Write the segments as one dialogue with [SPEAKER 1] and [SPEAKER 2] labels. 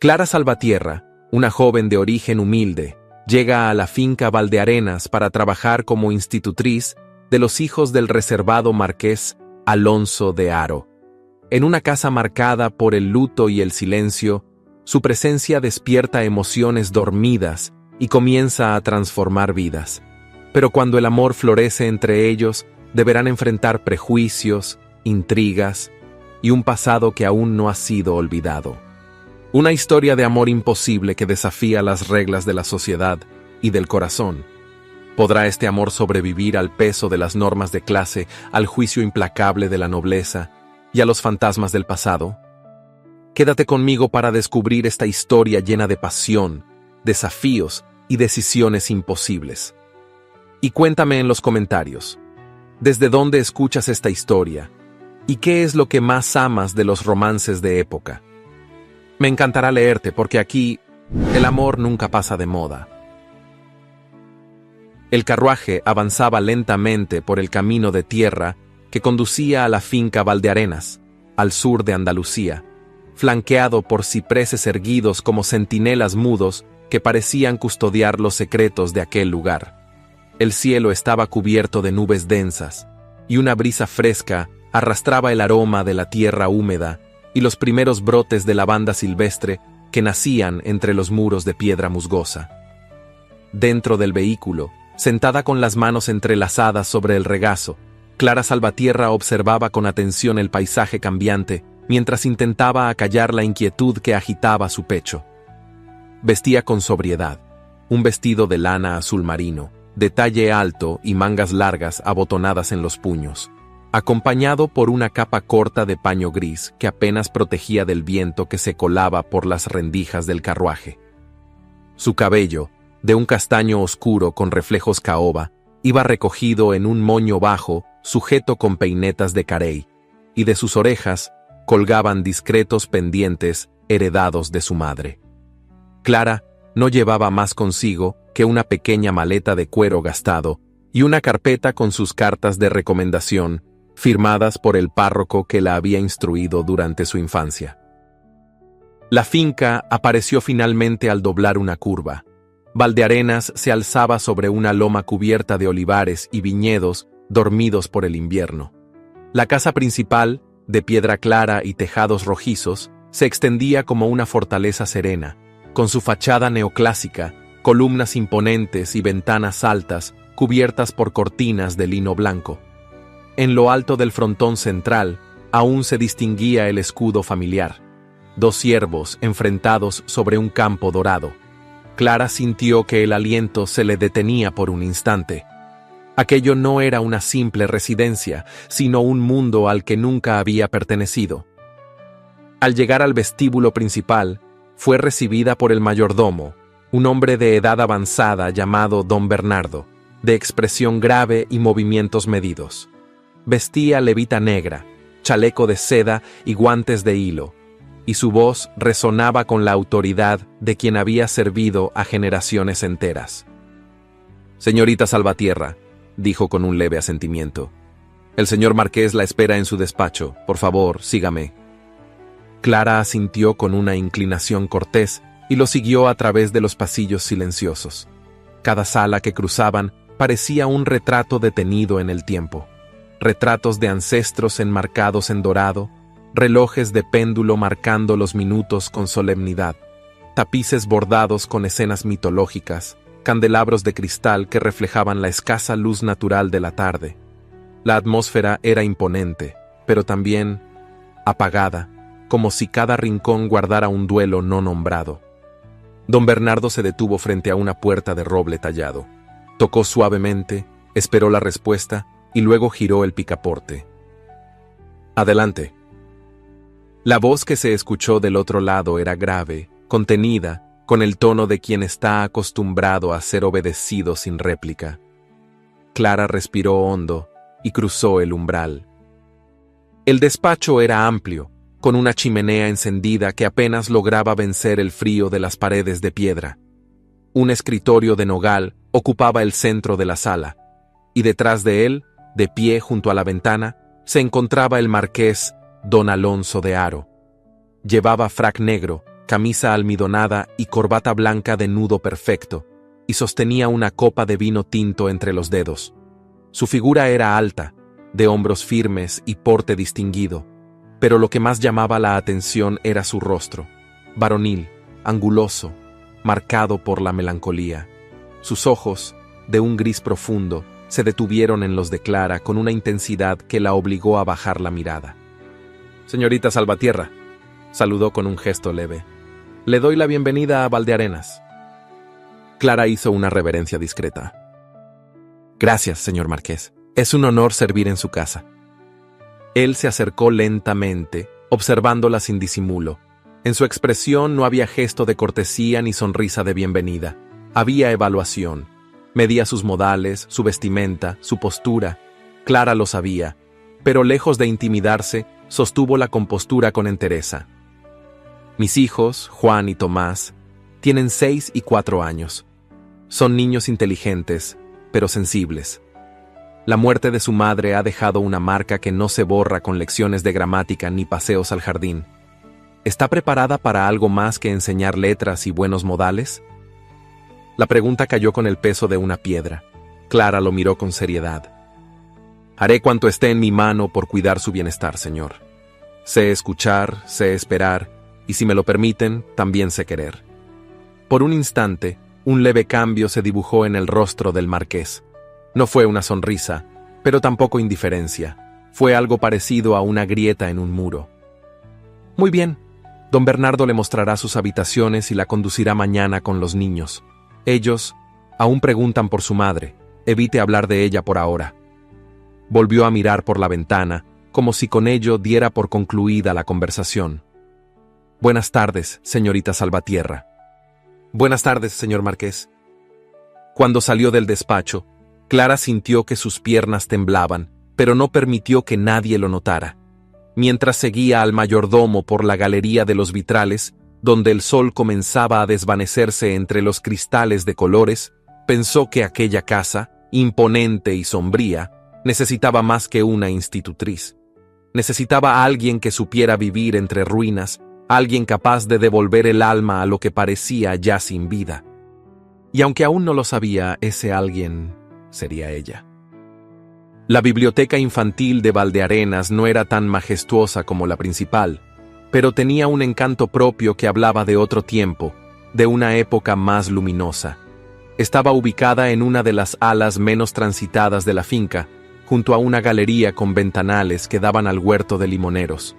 [SPEAKER 1] Clara Salvatierra, una joven de origen humilde, llega a la finca Valdearenas para trabajar como institutriz de los hijos del reservado marqués Alonso de Haro. En una casa marcada por el luto y el silencio, su presencia despierta emociones dormidas y comienza a transformar vidas. Pero cuando el amor florece entre ellos, deberán enfrentar prejuicios, intrigas y un pasado que aún no ha sido olvidado. Una historia de amor imposible que desafía las reglas de la sociedad y del corazón. ¿Podrá este amor sobrevivir al peso de las normas de clase, al juicio implacable de la nobleza y a los fantasmas del pasado? Quédate conmigo para descubrir esta historia llena de pasión, desafíos y decisiones imposibles. Y cuéntame en los comentarios, ¿desde dónde escuchas esta historia? ¿Y qué es lo que más amas de los romances de época? Me encantará leerte porque aquí el amor nunca pasa de moda. El carruaje avanzaba lentamente por el camino de tierra que conducía a la finca Valdearenas, al sur de Andalucía, flanqueado por cipreses erguidos como centinelas mudos que parecían custodiar los secretos de aquel lugar. El cielo estaba cubierto de nubes densas, y una brisa fresca arrastraba el aroma de la tierra húmeda y los primeros brotes de lavanda silvestre que nacían entre los muros de piedra musgosa. Dentro del vehículo, sentada con las manos entrelazadas sobre el regazo, Clara Salvatierra observaba con atención el paisaje cambiante mientras intentaba acallar la inquietud que agitaba su pecho. Vestía con sobriedad, un vestido de lana azul marino, de talle alto y mangas largas abotonadas en los puños, acompañado por una capa corta de paño gris que apenas protegía del viento que se colaba por las rendijas del carruaje. Su cabello, de un castaño oscuro con reflejos caoba, iba recogido en un moño bajo, sujeto con peinetas de carey, y de sus orejas colgaban discretos pendientes heredados de su madre. Clara no llevaba más consigo que una pequeña maleta de cuero gastado y una carpeta con sus cartas de recomendación, firmadas por el párroco que la había instruido durante su infancia. La finca apareció finalmente al doblar una curva. Valdearenas se alzaba sobre una loma cubierta de olivares y viñedos dormidos por el invierno. La casa principal, de piedra clara y tejados rojizos, se extendía como una fortaleza serena, con su fachada neoclásica, columnas imponentes y ventanas altas cubiertas por cortinas de lino blanco. En lo alto del frontón central aún se distinguía el escudo familiar, dos ciervos enfrentados sobre un campo dorado. Clara sintió que el aliento se le detenía por un instante. Aquello no era una simple residencia, sino un mundo al que nunca había pertenecido. Al llegar al vestíbulo principal, fue recibida por el mayordomo, un hombre de edad avanzada llamado Don Bernardo, de expresión grave y movimientos medidos. Vestía levita negra, chaleco de seda y guantes de hilo, y su voz resonaba con la autoridad de quien había servido a generaciones enteras. «Señorita Salvatierra», dijo con un leve asentimiento, «el señor marqués la espera en su despacho. Por favor, sígame». Clara asintió con una inclinación cortés y lo siguió a través de los pasillos silenciosos. Cada sala que cruzaban parecía un retrato detenido en el tiempo. Retratos de ancestros enmarcados en dorado, relojes de péndulo marcando los minutos con solemnidad, tapices bordados con escenas mitológicas, candelabros de cristal que reflejaban la escasa luz natural de la tarde. La atmósfera era imponente, pero también apagada, como si cada rincón guardara un duelo no nombrado. Don Bernardo se detuvo frente a una puerta de roble tallado. Tocó suavemente, esperó la respuesta y luego giró el picaporte. «Adelante». La voz que se escuchó del otro lado era grave, contenida, con el tono de quien está acostumbrado a ser obedecido sin réplica. Clara respiró hondo y cruzó el umbral. El despacho era amplio, con una chimenea encendida que apenas lograba vencer el frío de las paredes de piedra. Un escritorio de nogal ocupaba el centro de la sala, y detrás de él, de pie junto a la ventana, se encontraba el marqués Don Alonso de Haro. Llevaba frac negro camisa almidonada y corbata blanca de nudo perfecto, y sostenía una copa de vino tinto entre los dedos. Su figura era alta, de hombros firmes y porte distinguido, pero lo que más llamaba la atención era su rostro, varonil, anguloso, marcado por la melancolía. Sus ojos, de un gris profundo, se detuvieron en los de Clara con una intensidad que la obligó a bajar la mirada. «Señorita Salvatierra», saludó con un gesto leve, «le doy la bienvenida a Valdearenas». Clara hizo una reverencia discreta. «Gracias, señor Marqués. Es un honor servir en su casa». Él se acercó lentamente, observándola sin disimulo. En su expresión no había gesto de cortesía ni sonrisa de bienvenida. Había evaluación. Medía sus modales, su vestimenta, su postura. Clara lo sabía, pero lejos de intimidarse, sostuvo la compostura con entereza. «Mis hijos, Juan y Tomás, tienen 6 y 4 años. Son niños inteligentes, pero sensibles. La muerte de su madre ha dejado una marca que no se borra con lecciones de gramática ni paseos al jardín. ¿Está preparada para algo más que enseñar letras y buenos modales?». La pregunta cayó con el peso de una piedra. Clara lo miró con seriedad. «Haré cuanto esté en mi mano por cuidar su bienestar, señor. Sé escuchar, sé esperar, y si me lo permiten, también sé querer». Por un instante, un leve cambio se dibujó en el rostro del marqués. No fue una sonrisa, pero tampoco indiferencia. Fue algo parecido a una grieta en un muro. «Muy bien. Don Bernardo le mostrará sus habitaciones y la conducirá mañana con los niños. Ellos aún preguntan por su madre. Evite hablar de ella por ahora». Volvió a mirar por la ventana, como si con ello diera por concluida la conversación. «Buenas tardes, señorita Salvatierra». «Buenas tardes, señor Marqués». Cuando salió del despacho, Clara sintió que sus piernas temblaban, pero no permitió que nadie lo notara. Mientras seguía al mayordomo por la galería de los vitrales, donde el sol comenzaba a desvanecerse entre los cristales de colores, pensó que aquella casa, imponente y sombría, necesitaba más que una institutriz. Necesitaba a alguien que supiera vivir entre ruinas, alguien capaz de devolver el alma a lo que parecía ya sin vida. Y aunque aún no lo sabía, ese alguien sería ella. La biblioteca infantil de Valdearenas no era tan majestuosa como la principal, pero tenía un encanto propio que hablaba de otro tiempo, de una época más luminosa. Estaba ubicada en una de las alas menos transitadas de la finca, junto a una galería con ventanales que daban al huerto de limoneros.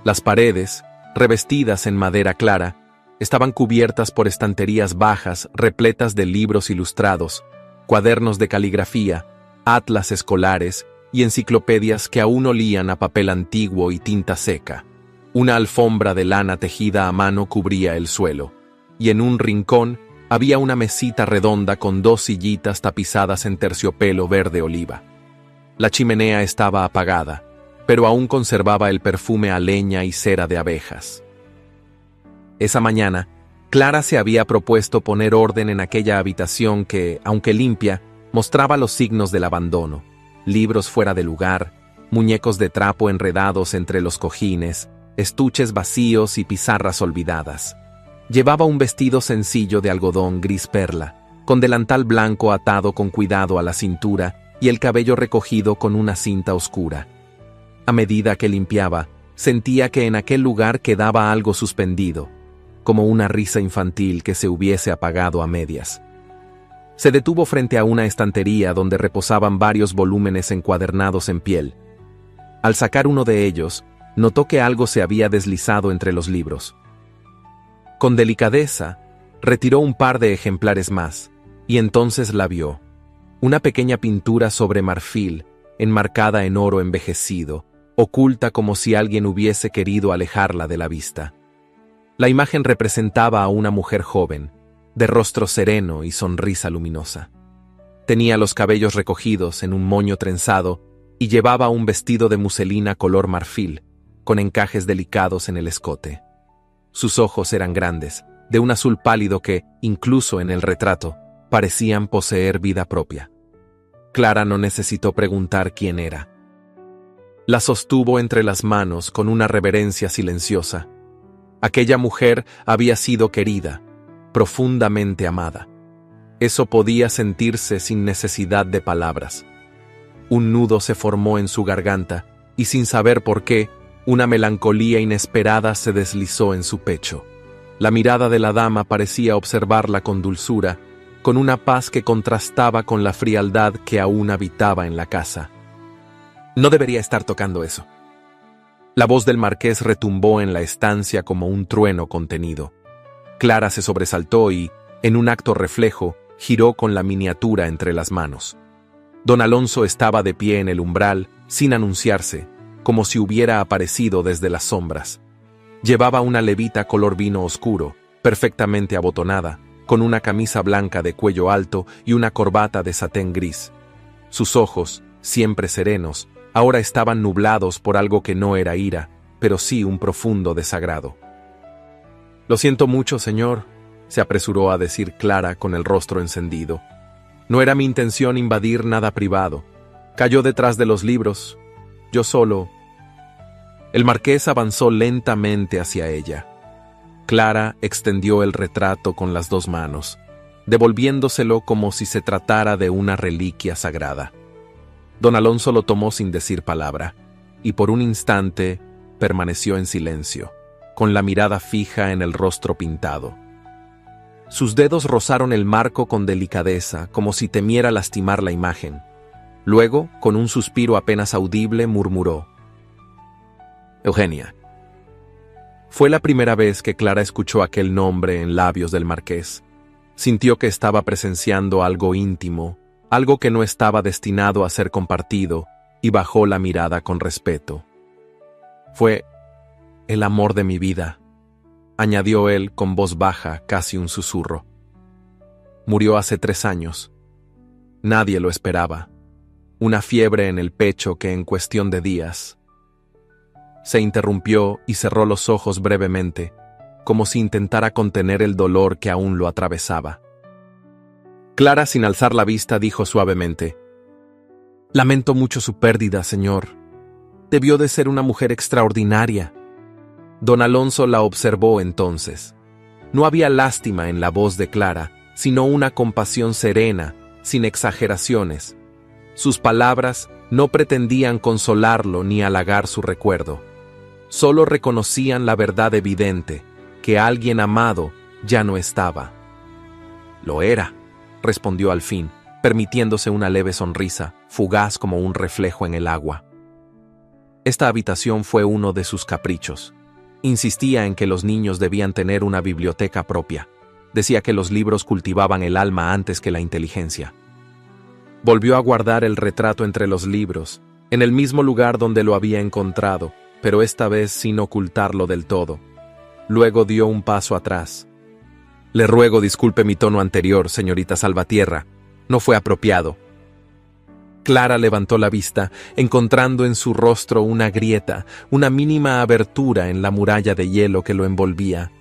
[SPEAKER 1] Las paredes, revestidas en madera clara, estaban cubiertas por estanterías bajas repletas de libros ilustrados, cuadernos de caligrafía, atlas escolares y enciclopedias que aún olían a papel antiguo y tinta seca. Una alfombra de lana tejida a mano cubría el suelo, y en un rincón había una mesita redonda con 2 sillitas tapizadas en terciopelo verde oliva. La chimenea estaba apagada, pero aún conservaba el perfume a leña y cera de abejas. Esa mañana, Clara se había propuesto poner orden en aquella habitación que, aunque limpia, mostraba los signos del abandono: libros fuera de lugar, muñecos de trapo enredados entre los cojines, estuches vacíos y pizarras olvidadas. Llevaba un vestido sencillo de algodón gris perla, con delantal blanco atado con cuidado a la cintura y el cabello recogido con una cinta oscura. A medida que limpiaba, sentía que en aquel lugar quedaba algo suspendido, como una risa infantil que se hubiese apagado a medias. Se detuvo frente a una estantería donde reposaban varios volúmenes encuadernados en piel. Al sacar uno de ellos, notó que algo se había deslizado entre los libros. Con delicadeza, retiró un par de ejemplares más, y entonces la vio. Una pequeña pintura sobre marfil, enmarcada en oro envejecido, oculta como si alguien hubiese querido alejarla de la vista. La imagen representaba a una mujer joven, de rostro sereno y sonrisa luminosa. Tenía los cabellos recogidos en un moño trenzado y llevaba un vestido de muselina color marfil, con encajes delicados en el escote. Sus ojos eran grandes, de un azul pálido que, incluso en el retrato, parecían poseer vida propia. Clara no necesitó preguntar quién era. La sostuvo entre las manos con una reverencia silenciosa. Aquella mujer había sido querida, profundamente amada. Eso podía sentirse sin necesidad de palabras. Un nudo se formó en su garganta y, sin saber por qué, una melancolía inesperada se deslizó en su pecho. La mirada de la dama parecía observarla con dulzura, con una paz que contrastaba con la frialdad que aún habitaba en la casa. No debería estar tocando eso. La voz del marqués retumbó en la estancia como un trueno contenido. Clara se sobresaltó y, en un acto reflejo, giró con la miniatura entre las manos. Don Alonso estaba de pie en el umbral, sin anunciarse, como si hubiera aparecido desde las sombras. Llevaba una levita color vino oscuro, perfectamente abotonada, con una camisa blanca de cuello alto y una corbata de satén gris. Sus ojos, siempre serenos, ahora estaban nublados por algo que no era ira, pero sí un profundo desagrado. «Lo siento mucho, señor», se apresuró a decir Clara con el rostro encendido. «No era mi intención invadir nada privado. Cayó detrás de los libros. Yo solo...» El marqués avanzó lentamente hacia ella. Clara extendió el retrato con las dos manos, devolviéndoselo como si se tratara de una reliquia sagrada. Don Alonso lo tomó sin decir palabra, y por un instante permaneció en silencio, con la mirada fija en el rostro pintado. Sus dedos rozaron el marco con delicadeza, como si temiera lastimar la imagen. Luego, con un suspiro apenas audible, murmuró: «Eugenia». Fue la primera vez que Clara escuchó aquel nombre en labios del marqués. Sintió que estaba presenciando algo íntimo, algo que no estaba destinado a ser compartido, y bajó la mirada con respeto. «Fue el amor de mi vida», añadió él con voz baja, casi un susurro. «Murió hace 3 años. Nadie lo esperaba. Una fiebre en el pecho que en cuestión de días...» Se interrumpió y cerró los ojos brevemente, como si intentara contener el dolor que aún lo atravesaba. Clara, sin alzar la vista, dijo suavemente: «Lamento mucho su pérdida, señor. Debió de ser una mujer extraordinaria». Don Alonso la observó entonces. No había lástima en la voz de Clara, sino una compasión serena, sin exageraciones. Sus palabras no pretendían consolarlo ni halagar su recuerdo. Solo reconocían la verdad evidente, que alguien amado ya no estaba. «Lo era», respondió al fin, permitiéndose una leve sonrisa, fugaz como un reflejo en el agua. Esta habitación fue uno de sus caprichos. Insistía en que los niños debían tener una biblioteca propia. Decía que los libros cultivaban el alma antes que la inteligencia. Volvió a guardar el retrato entre los libros, en el mismo lugar donde lo había encontrado, pero esta vez sin ocultarlo del todo. Luego dio un paso atrás. «Le ruego disculpe mi tono anterior, señorita Salvatierra. No fue apropiado». Clara levantó la vista, encontrando en su rostro una grieta, una mínima abertura en la muralla de hielo que lo envolvía.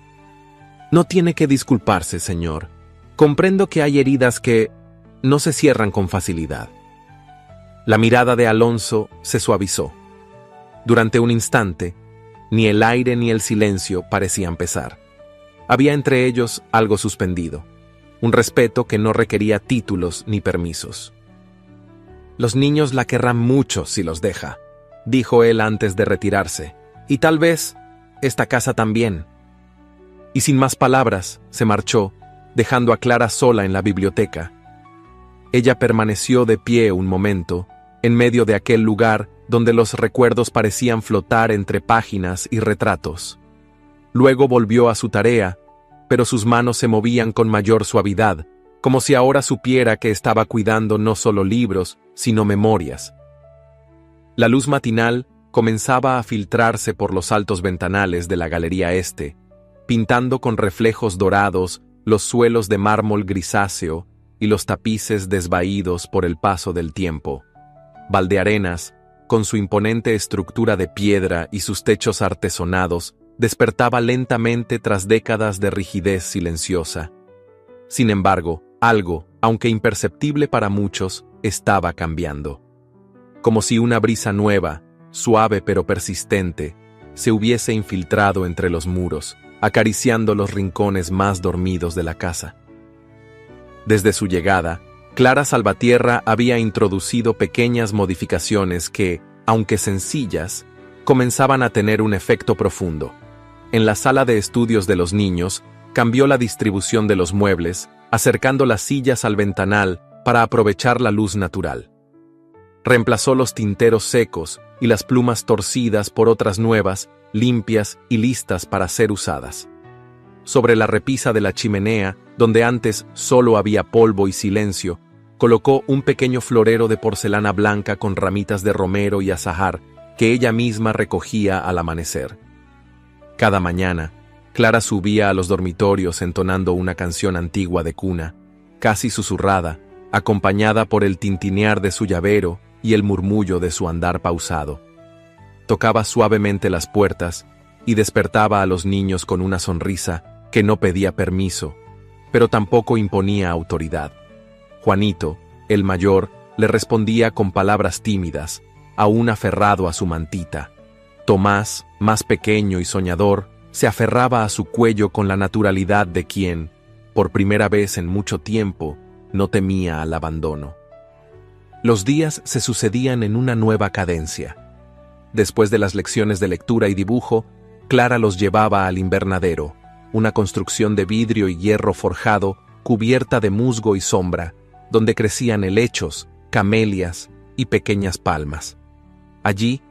[SPEAKER 1] «No tiene que disculparse, señor. Comprendo que hay heridas que no se cierran con facilidad». La mirada de Alonso se suavizó. Durante un instante, ni el aire ni el silencio parecían pesar. Había entre ellos algo suspendido, un respeto que no requería títulos ni permisos. «Los niños la querrán mucho si los deja», dijo él antes de retirarse, «y tal vez esta casa también». Y sin más palabras, se marchó, dejando a Clara sola en la biblioteca. Ella permaneció de pie un momento, en medio de aquel lugar donde los recuerdos parecían flotar entre páginas y retratos. Luego volvió a su tarea, pero sus manos se movían con mayor suavidad, como si ahora supiera que estaba cuidando no solo libros, sino memorias. La luz matinal comenzaba a filtrarse por los altos ventanales de la galería este, pintando con reflejos dorados los suelos de mármol grisáceo y los tapices desvaídos por el paso del tiempo. Valdearenas, con su imponente estructura de piedra y sus techos artesonados, despertaba lentamente tras décadas de rigidez silenciosa. Sin embargo, algo, aunque imperceptible para muchos, estaba cambiando. Como si una brisa nueva, suave pero persistente, se hubiese infiltrado entre los muros, acariciando los rincones más dormidos de la casa. Desde su llegada, Clara Salvatierra había introducido pequeñas modificaciones que, aunque sencillas, comenzaban a tener un efecto profundo. En la sala de estudios de los niños, cambió la distribución de los muebles, acercando las sillas al ventanal para aprovechar la luz natural. Reemplazó los tinteros secos y las plumas torcidas por otras nuevas, limpias y listas para ser usadas. Sobre la repisa de la chimenea, donde antes solo había polvo y silencio, colocó un pequeño florero de porcelana blanca con ramitas de romero y azahar que ella misma recogía al amanecer. Cada mañana, Clara subía a los dormitorios entonando una canción antigua de cuna, casi susurrada, acompañada por el tintinear de su llavero y el murmullo de su andar pausado. Tocaba suavemente las puertas y despertaba a los niños con una sonrisa que no pedía permiso, pero tampoco imponía autoridad. Juanito, el mayor, le respondía con palabras tímidas, aún aferrado a su mantita. Tomás, más pequeño y soñador, se aferraba a su cuello con la naturalidad de quien, por primera vez en mucho tiempo, no temía al abandono. Los días se sucedían en una nueva cadencia. Después de las lecciones de lectura y dibujo, Clara los llevaba al invernadero, una construcción de vidrio y hierro forjado cubierta de musgo y sombra, donde crecían helechos, camelias y pequeñas palmas. Allí,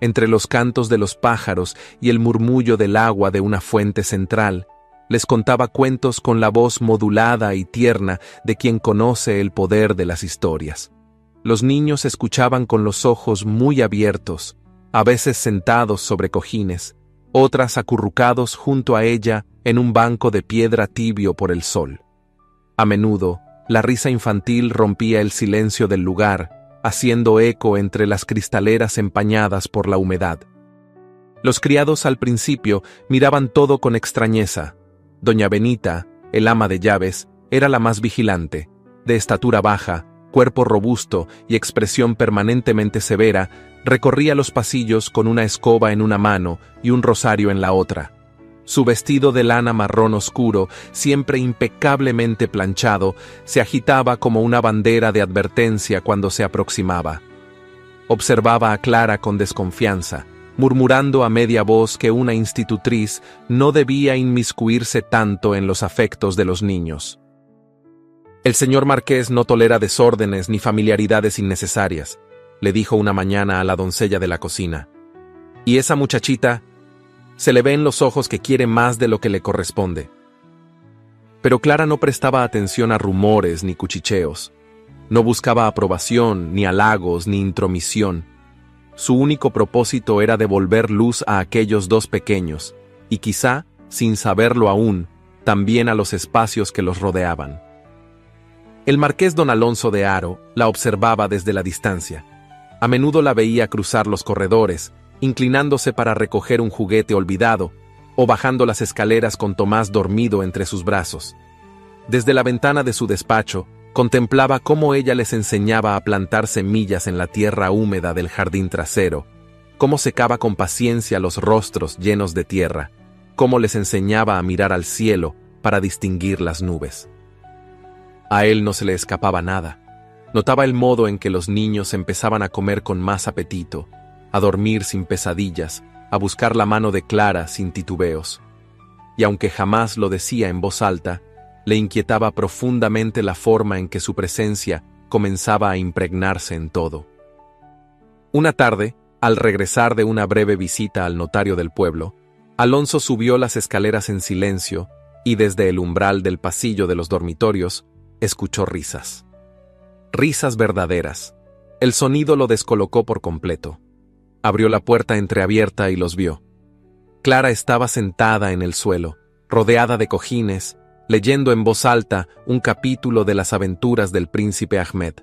[SPEAKER 1] entre los cantos de los pájaros y el murmullo del agua de una fuente central, les contaba cuentos con la voz modulada y tierna de quien conoce el poder de las historias. Los niños escuchaban con los ojos muy abiertos, a veces sentados sobre cojines, otras acurrucados junto a ella en un banco de piedra tibio por el sol. A menudo, la risa infantil rompía el silencio del lugar, haciendo eco entre las cristaleras empañadas por la humedad. Los criados al principio miraban todo con extrañeza. Doña Benita, el ama de llaves, era la más vigilante, de estatura baja, cuerpo robusto y expresión permanentemente severa, recorría los pasillos con una escoba en una mano y un rosario en la otra. Su vestido de lana marrón oscuro, siempre impecablemente planchado, se agitaba como una bandera de advertencia cuando se aproximaba. Observaba a Clara con desconfianza, murmurando a media voz que una institutriz no debía inmiscuirse tanto en los afectos de los niños. «El señor marqués no tolera desórdenes ni familiaridades innecesarias», le dijo una mañana a la doncella de la cocina. «Y esa muchachita, se le ve en los ojos que quiere más de lo que le corresponde». Pero Clara no prestaba atención a rumores ni cuchicheos. No buscaba aprobación, ni halagos, ni intromisión. Su único propósito era devolver luz a aquellos dos pequeños, y quizá, sin saberlo aún, también a los espacios que los rodeaban. El marqués don Alonso de Haro la observaba desde la distancia. A menudo la veía cruzar los corredores, inclinándose para recoger un juguete olvidado, o bajando las escaleras con Tomás dormido entre sus brazos. Desde la ventana de su despacho, contemplaba cómo ella les enseñaba a plantar semillas en la tierra húmeda del jardín trasero, cómo secaba con paciencia los rostros llenos de tierra, cómo les enseñaba a mirar al cielo para distinguir las nubes. A él no se le escapaba nada. Notaba el modo en que los niños empezaban a comer con más apetito, a dormir sin pesadillas, a buscar la mano de Clara sin titubeos. Y aunque jamás lo decía en voz alta, le inquietaba profundamente la forma en que su presencia comenzaba a impregnarse en todo. Una tarde, al regresar de una breve visita al notario del pueblo, Alonso subió las escaleras en silencio y desde el umbral del pasillo de los dormitorios escuchó risas. Risas verdaderas. El sonido lo descolocó por completo. Abrió la puerta entreabierta y los vio. Clara estaba sentada en el suelo, rodeada de cojines, leyendo en voz alta un capítulo de las aventuras del príncipe Ahmed.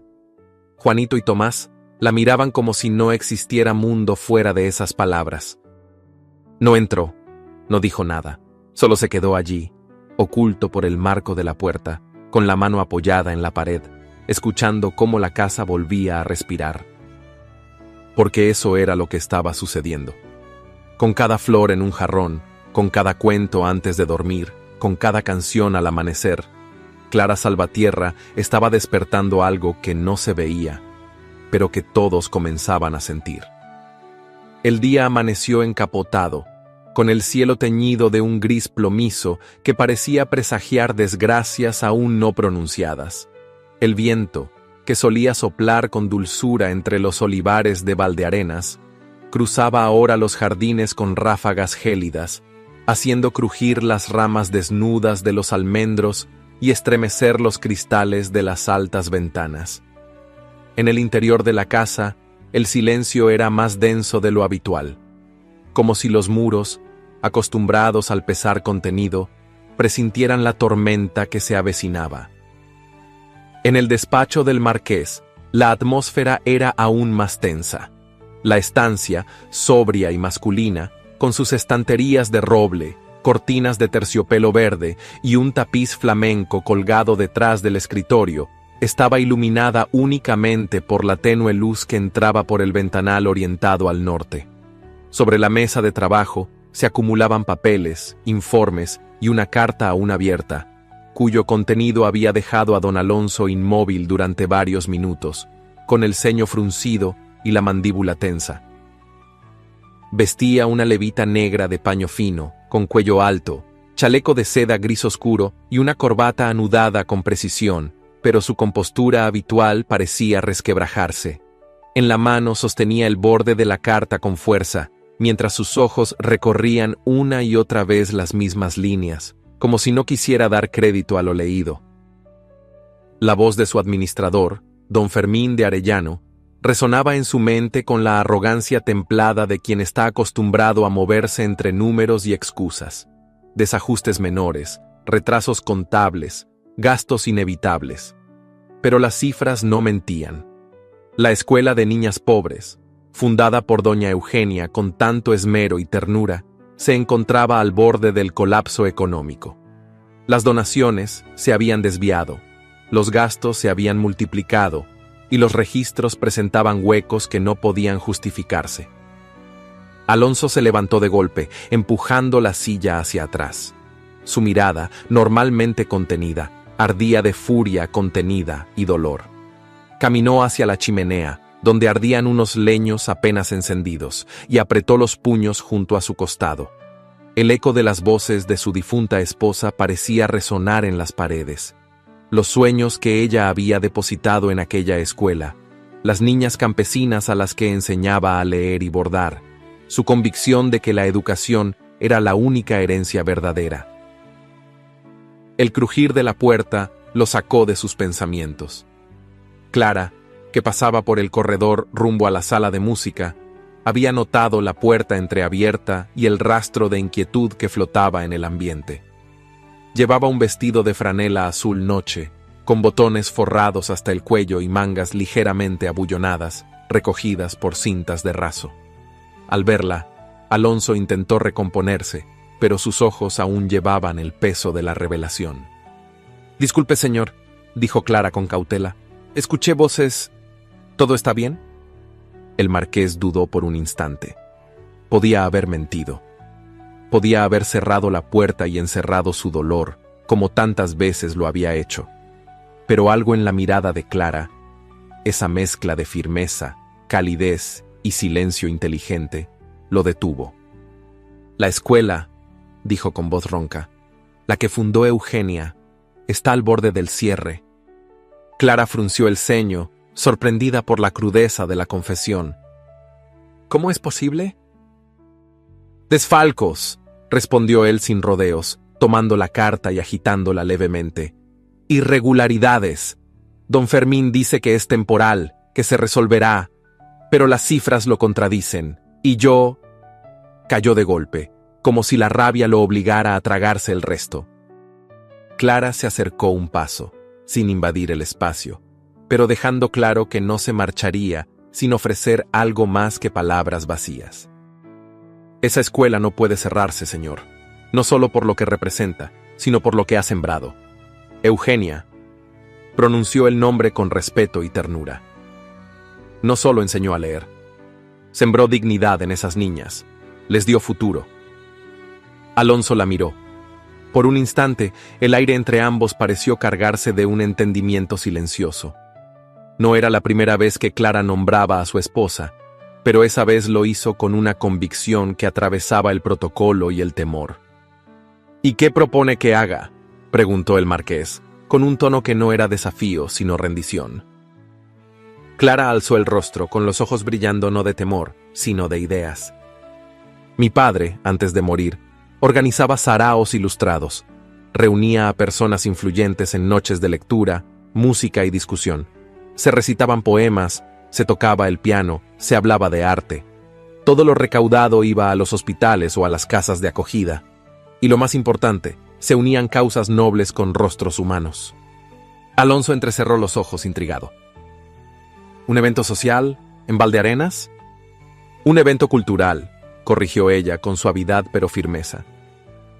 [SPEAKER 1] Juanito y Tomás la miraban como si no existiera mundo fuera de esas palabras. No entró, no dijo nada, solo se quedó allí, oculto por el marco de la puerta, con la mano apoyada en la pared, escuchando cómo la casa volvía a respirar. Porque eso era lo que estaba sucediendo. Con cada flor en un jarrón, Con cada cuento antes de dormir, con cada canción al amanecer, Clara Salvatierra estaba despertando algo que no se veía, pero que todos comenzaban a sentir. El día amaneció encapotado, con el cielo teñido de un gris plomizo que parecía presagiar desgracias aún no pronunciadas. El viento, que solía soplar con dulzura entre los olivares de Valdearenas, cruzaba ahora los jardines con ráfagas gélidas, haciendo crujir las ramas desnudas de los almendros y estremecer los cristales de las altas ventanas. En el interior de la casa, el silencio era más denso de lo habitual, como si los muros, acostumbrados al pesar contenido, presintieran la tormenta que se avecinaba. En el despacho del marqués, la atmósfera era aún más tensa. La estancia, sobria y masculina, con sus estanterías de roble, cortinas de terciopelo verde y un tapiz flamenco colgado detrás del escritorio, estaba iluminada únicamente por la tenue luz que entraba por el ventanal orientado al norte. Sobre la mesa de trabajo se acumulaban papeles, informes y una carta aún abierta, cuyo contenido había dejado a don Alonso inmóvil durante varios minutos, con el ceño fruncido y la mandíbula tensa. Vestía una levita negra de paño fino, con cuello alto, chaleco de seda gris oscuro y una corbata anudada con precisión, pero su compostura habitual parecía resquebrajarse. En la mano sostenía el borde de la carta con fuerza, mientras sus ojos recorrían una y otra vez las mismas líneas, como si no quisiera dar crédito a lo leído. La voz de su administrador, don Fermín de Arellano, resonaba en su mente con la arrogancia templada de quien está acostumbrado a moverse entre números y excusas, desajustes menores, retrasos contables, gastos inevitables. Pero las cifras no mentían. La escuela de niñas pobres, fundada por doña Eugenia con tanto esmero y ternura, se encontraba al borde del colapso económico. Las donaciones se habían desviado, los gastos se habían multiplicado y los registros presentaban huecos que no podían justificarse. Alonso se levantó de golpe, empujando la silla hacia atrás. Su mirada, normalmente contenida, ardía de furia contenida y dolor. Caminó hacia la chimenea, donde ardían unos leños apenas encendidos, y apretó los puños junto a su costado. El eco de las voces de su difunta esposa parecía resonar en las paredes. Los sueños que ella había depositado en aquella escuela, las niñas campesinas a las que enseñaba a leer y bordar, su convicción de que la educación era la única herencia verdadera. El crujir de la puerta lo sacó de sus pensamientos. Clara, que pasaba por el corredor rumbo a la sala de música, había notado la puerta entreabierta y el rastro de inquietud que flotaba en el ambiente. Llevaba un vestido de franela azul noche, con botones forrados hasta el cuello y mangas ligeramente abullonadas, recogidas por cintas de raso. Al verla, Alonso intentó recomponerse, pero sus ojos aún llevaban el peso de la revelación. «Disculpe, señor», dijo Clara con cautela. «Escuché voces. ¿Todo está bien?» El marqués dudó por un instante. Podía haber mentido. Podía haber cerrado la puerta y encerrado su dolor, como tantas veces lo había hecho. Pero algo en la mirada de Clara, esa mezcla de firmeza, calidez y silencio inteligente, lo detuvo. «La escuela», dijo con voz ronca, «la que fundó Eugenia, está al borde del cierre». Clara frunció el ceño, sorprendida por la crudeza de la confesión. «¿Cómo es posible?» «Desfalcos», respondió él sin rodeos, tomando la carta y agitándola levemente. «Irregularidades. Don Fermín dice que es temporal, que se resolverá, pero las cifras lo contradicen, y yo...» Cayó de golpe, como si la rabia lo obligara a tragarse el resto. Clara se acercó un paso, sin invadir el espacio, pero dejando claro que no se marcharía sin ofrecer algo más que palabras vacías. «Esa escuela no puede cerrarse, señor, no solo por lo que representa, sino por lo que ha sembrado. Eugenia», pronunció el nombre con respeto y ternura, «no solo enseñó a leer, sembró dignidad en esas niñas, les dio futuro. Alonso la miró. Por un instante, el aire entre ambos pareció cargarse de un entendimiento silencioso. No era la primera vez que Clara nombraba a su esposa, pero esa vez lo hizo con una convicción que atravesaba el protocolo y el temor. «¿Y qué propone que haga?», preguntó el marqués, con un tono que no era desafío, sino rendición. Clara alzó el rostro, con los ojos brillando no de temor, sino de ideas. «Mi padre, antes de morir, organizaba saraos ilustrados, reunía a personas influyentes en noches de lectura, música y discusión. Se recitaban poemas, se tocaba el piano, se hablaba de arte. Todo lo recaudado iba a los hospitales o a las casas de acogida. Y lo más importante, se unían causas nobles con rostros humanos». Alonso entrecerró los ojos intrigado. «¿Un evento social? ¿En Valdearenas?» «Un evento cultural», corrigió ella con suavidad pero firmeza.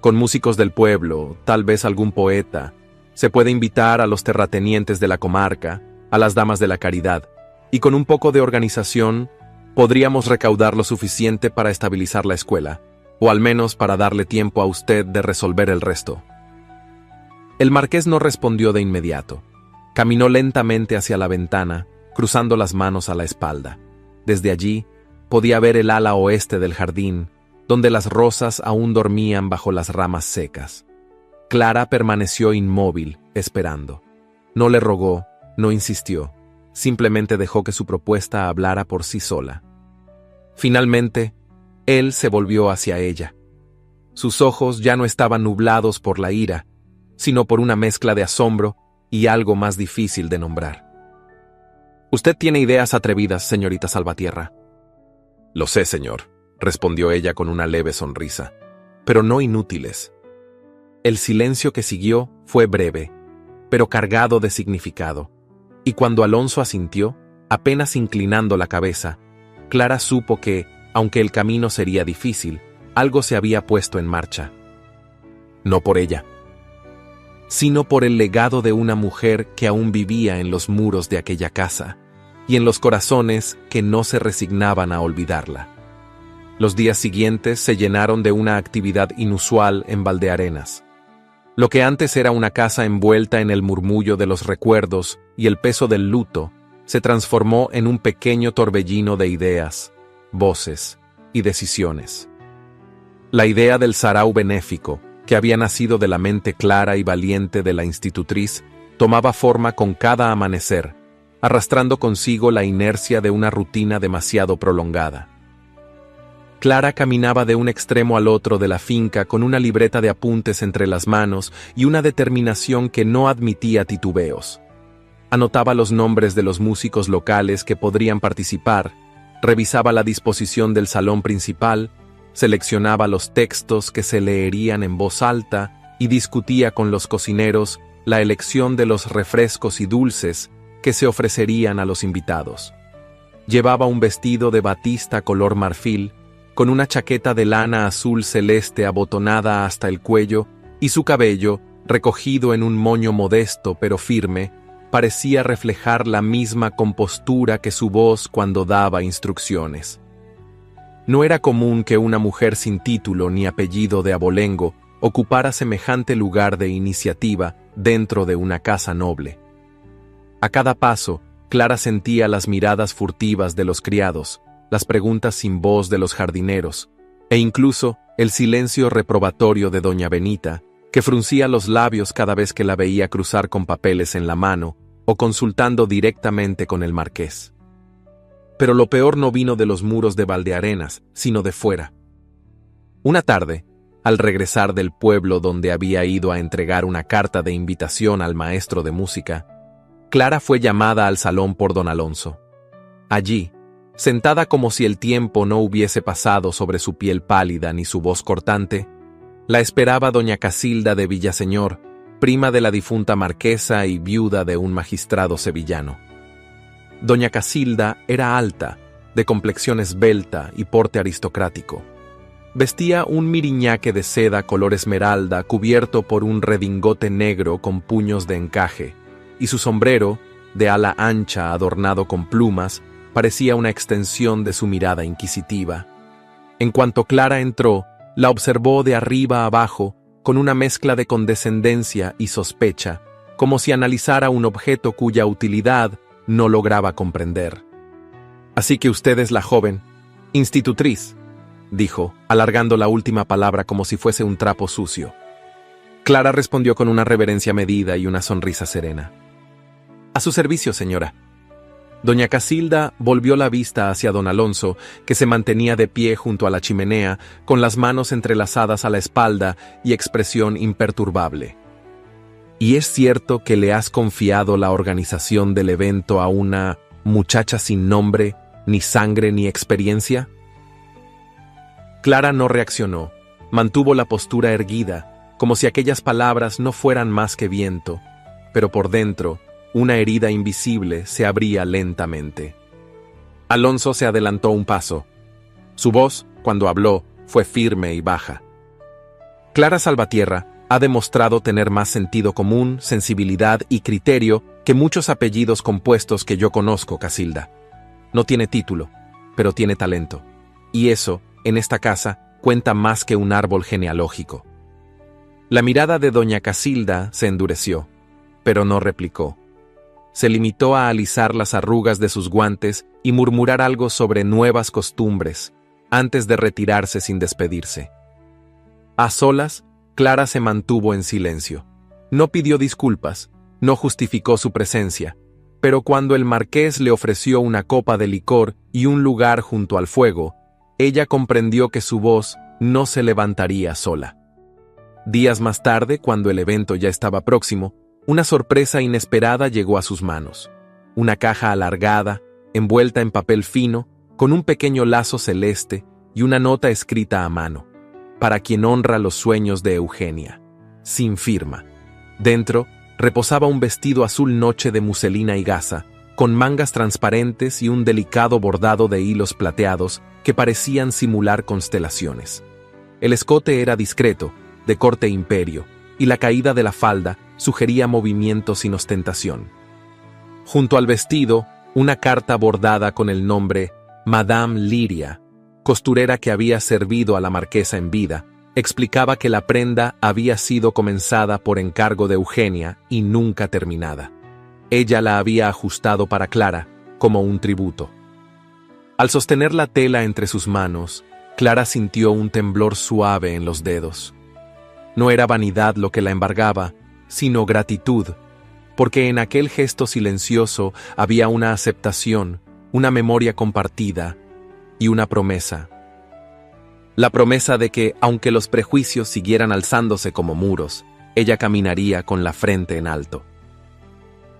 [SPEAKER 1] «Con músicos del pueblo, tal vez algún poeta. Se puede invitar a los terratenientes de la comarca, a las damas de la caridad, y con un poco de organización podríamos recaudar lo suficiente para estabilizar la escuela, o al menos para darle tiempo a usted de resolver el resto». El marqués no respondió de inmediato. Caminó lentamente hacia la ventana, cruzando las manos a la espalda. Desde allí, podía ver el ala oeste del jardín, donde las rosas aún dormían bajo las ramas secas. Clara permaneció inmóvil, esperando. No le rogó, no insistió, simplemente dejó que su propuesta hablara por sí sola. Finalmente, él se volvió hacia ella. Sus ojos ya no estaban nublados por la ira, sino por una mezcla de asombro y algo más difícil de nombrar. «Usted tiene ideas atrevidas, señorita Salvatierra». «Lo sé, señor», respondió ella con una leve sonrisa, «pero no inútiles». El silencio que siguió fue breve, pero cargado de significado, y cuando Alonso asintió, apenas inclinando la cabeza, Clara supo que, aunque el camino sería difícil, algo se había puesto en marcha. No por ella, sino por el legado de una mujer que aún vivía en los muros de aquella casa, y en los corazones que no se resignaban a olvidarla. Los días siguientes se llenaron de una actividad inusual en Valdearenas. Lo que antes era una casa envuelta en el murmullo de los recuerdos y el peso del luto, se transformó en un pequeño torbellino de ideas, voces y decisiones. La idea del sarao benéfico, que había nacido de la mente clara y valiente de la institutriz, tomaba forma con cada amanecer, arrastrando consigo la inercia de una rutina demasiado prolongada. Clara caminaba de un extremo al otro de la finca con una libreta de apuntes entre las manos y una determinación que no admitía titubeos. Anotaba los nombres de los músicos locales que podrían participar, revisaba la disposición del salón principal, seleccionaba los textos que se leerían en voz alta y discutía con los cocineros la elección de los refrescos y dulces que se ofrecerían a los invitados. Llevaba un vestido de batista color marfil, con una chaqueta de lana azul celeste abotonada hasta el cuello, y su cabello, recogido en un moño modesto pero firme, parecía reflejar la misma compostura que su voz cuando daba instrucciones. No era común que una mujer sin título ni apellido de abolengo ocupara semejante lugar de iniciativa dentro de una casa noble. A cada paso, Clara sentía las miradas furtivas de los criados, las preguntas sin voz de los jardineros, e incluso el silencio reprobatorio de doña Benita, que fruncía los labios cada vez que la veía cruzar con papeles en la mano o consultando directamente con el marqués. Pero lo peor no vino de los muros de Valdearenas, sino de fuera. Una tarde, al regresar del pueblo donde había ido a entregar una carta de invitación al maestro de música, Clara fue llamada al salón por don Alonso. Allí, sentada como si el tiempo no hubiese pasado sobre su piel pálida ni su voz cortante, la esperaba doña Casilda de Villaseñor, prima de la difunta marquesa y viuda de un magistrado sevillano. Doña Casilda era alta, de complexión esbelta y porte aristocrático. Vestía un miriñaque de seda color esmeralda cubierto por un redingote negro con puños de encaje, y su sombrero, de ala ancha adornado con plumas, parecía una extensión de su mirada inquisitiva. En cuanto Clara entró, La observó de arriba a abajo, con una mezcla de condescendencia y sospecha, como si analizara un objeto cuya utilidad no lograba comprender. «Así que usted es la joven institutriz», dijo, alargando la última palabra como si fuese un trapo sucio. Clara respondió con una reverencia medida y una sonrisa serena. «A su servicio, señora». Doña Casilda volvió la vista hacia don Alonso, que se mantenía de pie junto a la chimenea, con las manos entrelazadas a la espalda y expresión imperturbable. «¿Y es cierto que le has confiado la organización del evento a una muchacha sin nombre, ni sangre ni experiencia?» Clara no reaccionó, mantuvo la postura erguida, como si aquellas palabras no fueran más que viento, pero por dentro, una herida invisible se abría lentamente. Alonso se adelantó un paso. Su voz, cuando habló, fue firme y baja. «Clara Salvatierra ha demostrado tener más sentido común, sensibilidad y criterio que muchos apellidos compuestos que yo conozco, Casilda. No tiene título, pero tiene talento. Y eso, en esta casa, cuenta más que un árbol genealógico». La mirada de doña Casilda se endureció, pero no replicó. Se limitó a alisar las arrugas de sus guantes y murmurar algo sobre nuevas costumbres, antes de retirarse sin despedirse. A solas, Clara se mantuvo en silencio. No pidió disculpas, no justificó su presencia, pero cuando el marqués le ofreció una copa de licor y un lugar junto al fuego, ella comprendió que su voz no se levantaría sola. Días más tarde, cuando el evento ya estaba próximo, una sorpresa inesperada llegó a sus manos. Una caja alargada, envuelta en papel fino, con un pequeño lazo celeste y una nota escrita a mano. «Para quien honra los sueños de Eugenia», sin firma. Dentro, reposaba un vestido azul noche de muselina y gasa, con mangas transparentes y un delicado bordado de hilos plateados que parecían simular constelaciones. El escote era discreto, de corte imperio, y la caída de la falda sugería movimiento sin ostentación. Junto al vestido, una carta bordada con el nombre Madame Liria, costurera que había servido a la marquesa en vida, explicaba que la prenda había sido comenzada por encargo de Eugenia y nunca terminada. Ella la había ajustado para Clara, como un tributo. Al sostener la tela entre sus manos, Clara sintió un temblor suave en los dedos. No era vanidad lo que la embargaba, sino gratitud, porque en aquel gesto silencioso había una aceptación, una memoria compartida y una promesa. La promesa de que, aunque los prejuicios siguieran alzándose como muros, ella caminaría con la frente en alto.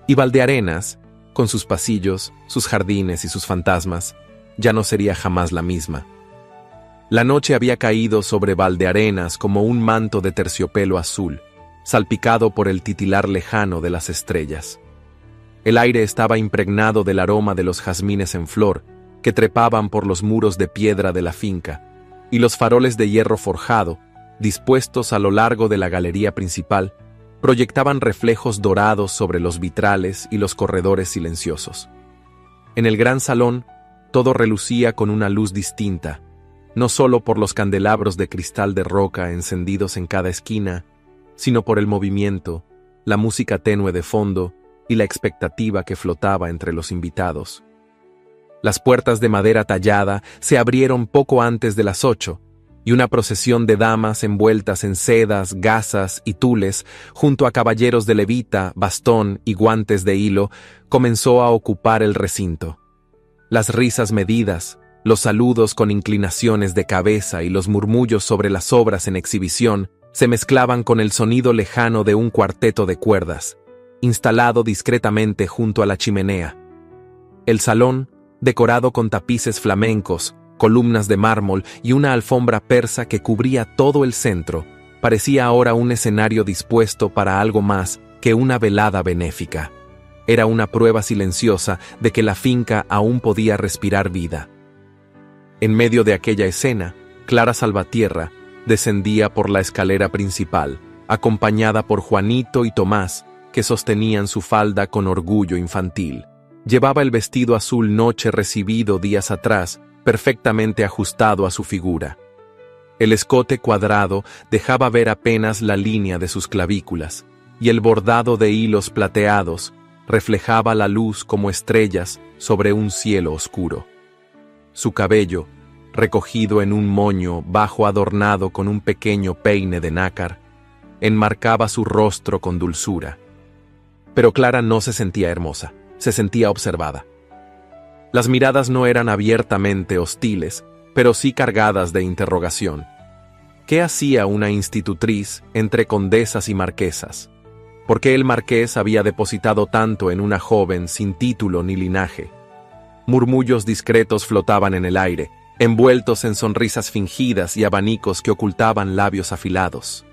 [SPEAKER 1] Y Valdearenas, con sus pasillos, sus jardines y sus fantasmas, ya no sería jamás la misma. La noche había caído sobre Valdearenas como un manto de terciopelo azul, salpicado por el titilar lejano de las estrellas. El aire estaba impregnado del aroma de los jazmines en flor, que trepaban por los muros de piedra de la finca, y los faroles de hierro forjado, dispuestos a lo largo de la galería principal, proyectaban reflejos dorados sobre los vitrales y los corredores silenciosos. En el gran salón, todo relucía con una luz distinta, no solo por los candelabros de cristal de roca encendidos en cada esquina, sino por el movimiento, la música tenue de fondo y la expectativa que flotaba entre los invitados. Las puertas de madera tallada se abrieron poco antes de las 8, y una procesión de damas envueltas en sedas, gasas y tules, junto a caballeros de levita, bastón y guantes de hilo, comenzó a ocupar el recinto. Las risas medidas, los saludos con inclinaciones de cabeza y los murmullos sobre las obras en exhibición se mezclaban con el sonido lejano de un cuarteto de cuerdas, instalado discretamente junto a la chimenea. El salón, decorado con tapices flamencos, columnas de mármol y una alfombra persa que cubría todo el centro, parecía ahora un escenario dispuesto para algo más que una velada benéfica. Era una prueba silenciosa de que la finca aún podía respirar vida. En medio de aquella escena, Clara Salvatierra descendía por la escalera principal, acompañada por Juanito y Tomás, que sostenían su falda con orgullo infantil. Llevaba el vestido azul noche recibido días atrás, perfectamente ajustado a su figura. El escote cuadrado dejaba ver apenas la línea de sus clavículas, y el bordado de hilos plateados reflejaba la luz como estrellas sobre un cielo oscuro. Su cabello, recogido en un moño bajo adornado con un pequeño peine de nácar, enmarcaba su rostro con dulzura. Pero Clara no se sentía hermosa, se sentía observada. Las miradas no eran abiertamente hostiles, pero sí cargadas de interrogación. ¿Qué hacía una institutriz entre condesas y marquesas? ¿Por qué el marqués había depositado tanto en una joven sin título ni linaje? Murmullos discretos flotaban en el aire, envueltos en sonrisas fingidas y abanicos que ocultaban labios afilados.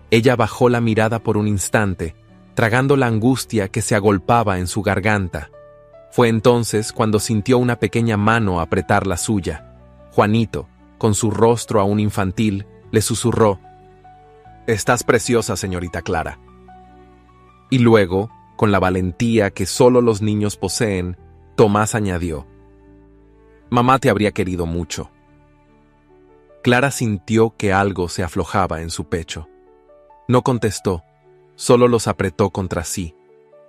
[SPEAKER 1] Ella bajó la mirada por un instante, tragando la angustia que se agolpaba en su garganta. Fue entonces cuando sintió una pequeña mano apretar la suya. Juanito, con su rostro aún infantil, le susurró: «Estás preciosa, señorita Clara». Y luego, con la valentía que solo los niños poseen, Tomás añadió: «Mamá te habría querido mucho». Clara sintió que algo se aflojaba en su pecho. No contestó, solo los apretó contra sí,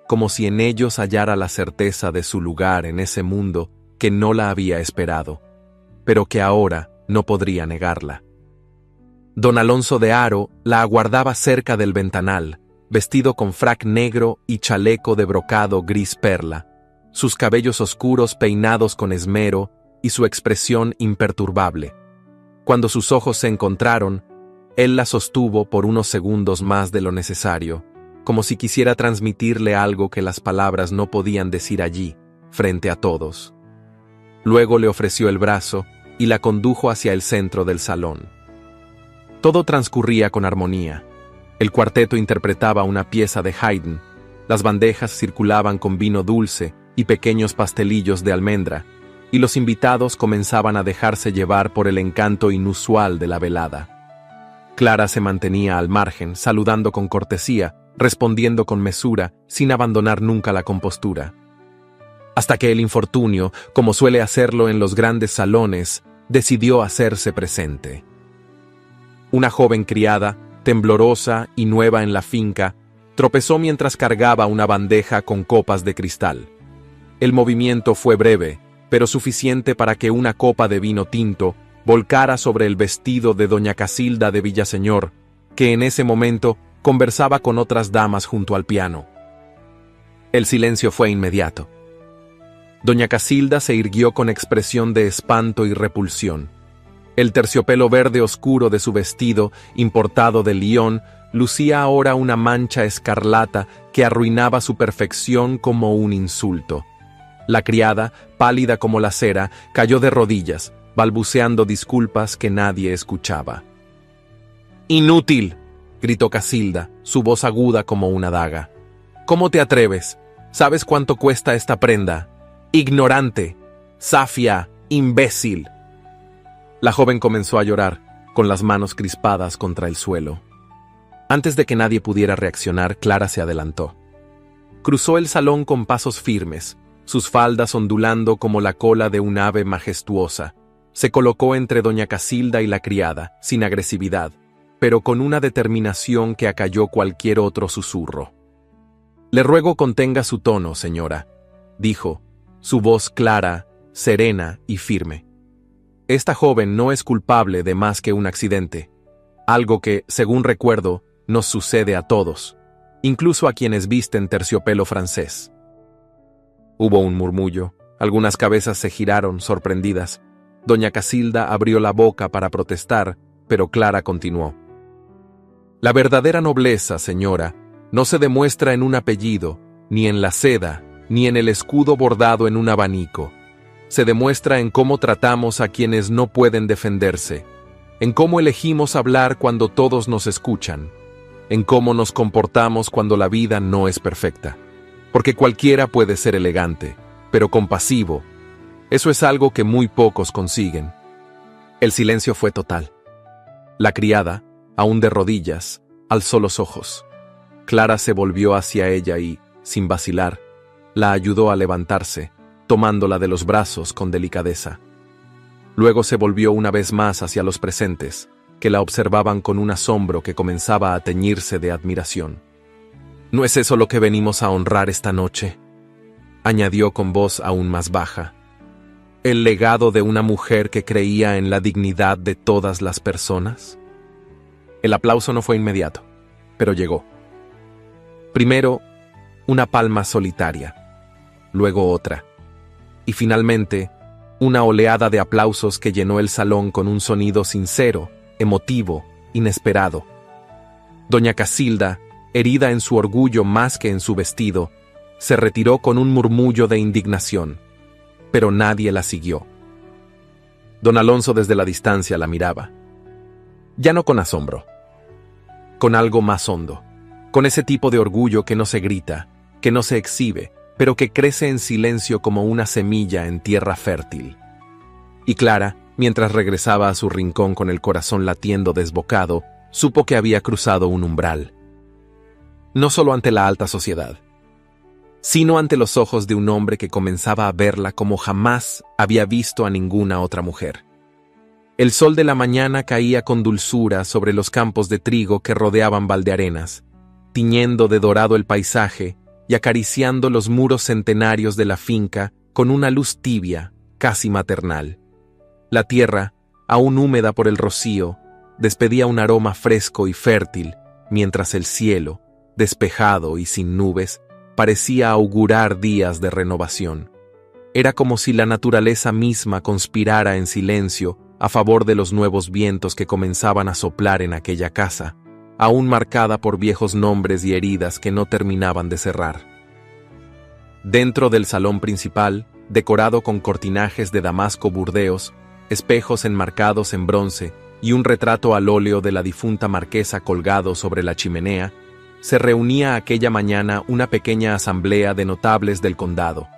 [SPEAKER 1] como si en ellos hallara la certeza de su lugar en ese mundo que no la había esperado, pero que ahora no podría negarla. Don Alonso de Haro la aguardaba cerca del ventanal, vestido con frac negro y chaleco de brocado gris perla, sus cabellos oscuros peinados con esmero y su expresión imperturbable. Cuando sus ojos se encontraron, él la sostuvo por unos segundos más de lo necesario, como si quisiera transmitirle algo que las palabras no podían decir allí, frente a todos. Luego le ofreció el brazo y la condujo hacia el centro del salón. Todo transcurría con armonía. El cuarteto interpretaba una pieza de Haydn, las bandejas circulaban con vino dulce y pequeños pastelillos de almendra, y los invitados comenzaban a dejarse llevar por el encanto inusual de la velada. Clara se mantenía al margen, saludando con cortesía, respondiendo con mesura, sin abandonar nunca la compostura. Hasta que el infortunio, como suele hacerlo en los grandes salones, decidió hacerse presente. Una joven criada, temblorosa y nueva en la finca, tropezó mientras cargaba una bandeja con copas de cristal. El movimiento fue breve, pero suficiente para que una copa de vino tinto volcara sobre el vestido de doña Casilda de Villaseñor, que en ese momento conversaba con otras damas junto al piano. El silencio fue inmediato. Doña Casilda se irguió con expresión de espanto y repulsión. El terciopelo verde oscuro de su vestido, importado de Lyon, lucía ahora una mancha escarlata que arruinaba su perfección como un insulto. La criada, pálida como la cera, cayó de rodillas, balbuceando disculpas que nadie escuchaba. «¡Inútil!», gritó Casilda, su voz aguda como una daga. «¿Cómo te atreves? ¿Sabes cuánto cuesta esta prenda? ¡Ignorante! ¡Zafia! ¡Imbécil!». La joven comenzó a llorar, con las manos crispadas contra el suelo. Antes de que nadie pudiera reaccionar, Clara se adelantó. Cruzó el salón con pasos firmes, sus faldas ondulando como la cola de un ave majestuosa. Se colocó entre doña Casilda y la criada, sin agresividad, pero con una determinación que acalló cualquier otro susurro. «Le ruego contenga su tono, señora», dijo, su voz clara, serena y firme. «Esta joven no es culpable de más que un accidente, algo que, según recuerdo, nos sucede a todos, incluso a quienes visten terciopelo francés». Hubo un murmullo, algunas cabezas se giraron, sorprendidas. Doña Casilda abrió la boca para protestar, pero Clara continuó. «La verdadera nobleza, señora, no se demuestra en un apellido, ni en la seda, ni en el escudo bordado en un abanico. Se demuestra en cómo tratamos a quienes no pueden defenderse, en cómo elegimos hablar cuando todos nos escuchan, en cómo nos comportamos cuando la vida no es perfecta. Porque cualquiera puede ser elegante, pero compasivo. Eso es algo que muy pocos consiguen». El silencio fue total. La criada, aún de rodillas, alzó los ojos. Clara se volvió hacia ella y, sin vacilar, la ayudó a levantarse, tomándola de los brazos con delicadeza. Luego se volvió una vez más hacia los presentes, que la observaban con un asombro que comenzaba a teñirse de admiración. «¿No es eso lo que venimos a honrar esta noche?», añadió con voz aún más baja. «¿El legado de una mujer que creía en la dignidad de todas las personas?». El aplauso no fue inmediato, pero llegó. Primero, una palma solitaria, luego otra, y finalmente, una oleada de aplausos que llenó el salón con un sonido sincero, emotivo, inesperado. Doña Casilda, herida en su orgullo más que en su vestido, se retiró con un murmullo de indignación, pero nadie la siguió. Don Alonso desde la distancia la miraba, ya no con asombro, con algo más hondo, con ese tipo de orgullo que no se grita, que no se exhibe, pero que crece en silencio como una semilla en tierra fértil. Y Clara, mientras regresaba a su rincón con el corazón latiendo desbocado, supo que había cruzado un umbral. No solo ante la alta sociedad, sino ante los ojos de un hombre que comenzaba a verla como jamás había visto a ninguna otra mujer. El sol de la mañana caía con dulzura sobre los campos de trigo que rodeaban Valdearenas, tiñendo de dorado el paisaje y acariciando los muros centenarios de la finca con una luz tibia, casi maternal. La tierra, aún húmeda por el rocío, despedía un aroma fresco y fértil, mientras el cielo, despejado y sin nubes, parecía augurar días de renovación. Era como si la naturaleza misma conspirara en silencio a favor de los nuevos vientos que comenzaban a soplar en aquella casa, aún marcada por viejos nombres y heridas que no terminaban de cerrar. Dentro del salón principal, decorado con cortinajes de damasco burdeos, espejos enmarcados en bronce y un retrato al óleo de la difunta marquesa colgado sobre la chimenea, se reunía aquella mañana una pequeña asamblea de notables del condado,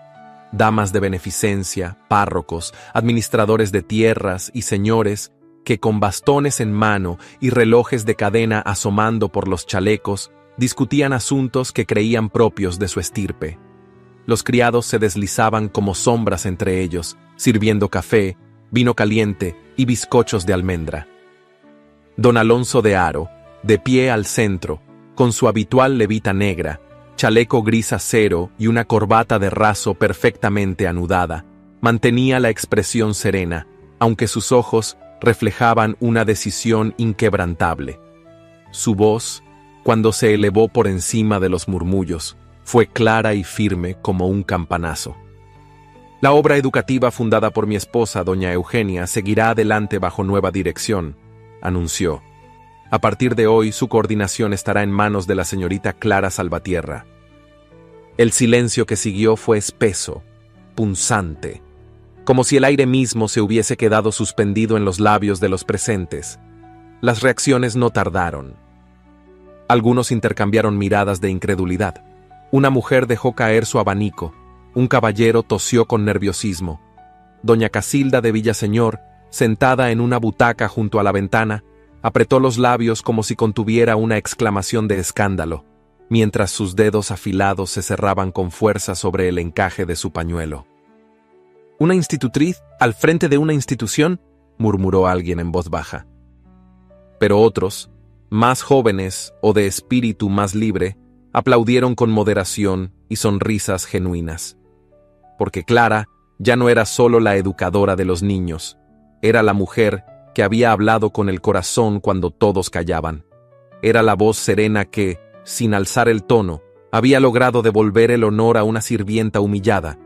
[SPEAKER 1] damas de beneficencia, párrocos, administradores de tierras y señores que con bastones en mano y relojes de cadena asomando por los chalecos, discutían asuntos que creían propios de su estirpe. Los criados se deslizaban como sombras entre ellos, sirviendo café, vino caliente y bizcochos de almendra. Don Alonso de Haro, de pie al centro, con su habitual levita negra, chaleco gris acero y una corbata de raso perfectamente anudada, mantenía la expresión serena, aunque sus ojos reflejaban una decisión inquebrantable. Su voz, cuando se elevó por encima de los murmullos, fue clara y firme como un campanazo. La obra educativa fundada por mi esposa, doña Eugenia, seguirá adelante bajo nueva dirección, anunció. A partir de hoy, su coordinación estará en manos de la señorita Clara Salvatierra. El silencio que siguió fue espeso, punzante, como si el aire mismo se hubiese quedado suspendido en los labios de los presentes. Las reacciones no tardaron. Algunos intercambiaron miradas de incredulidad. Una mujer dejó caer su abanico. Un caballero tosió con nerviosismo. Doña Casilda de Villaseñor, sentada en una butaca junto a la ventana, apretó los labios como si contuviera una exclamación de escándalo, mientras sus dedos afilados se cerraban con fuerza sobre el encaje de su pañuelo. «¿Una institutriz al frente de una institución?», murmuró alguien en voz baja. Pero otros, más jóvenes o de espíritu más libre, aplaudieron con moderación y sonrisas genuinas. Porque Clara ya no era solo la educadora de los niños, era la mujer que había hablado con el corazón cuando todos callaban. Era la voz serena que, sin alzar el tono, había logrado devolver el honor a una sirvienta humillada.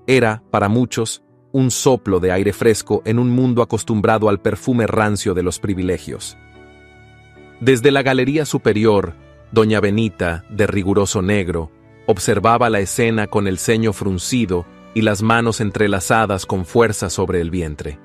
[SPEAKER 1] Era, para muchos, un soplo de aire fresco en un mundo acostumbrado al perfume rancio de los privilegios. Desde la galería superior, doña Benita, de riguroso negro, observaba la escena con el ceño fruncido y las manos entrelazadas con fuerza sobre el vientre.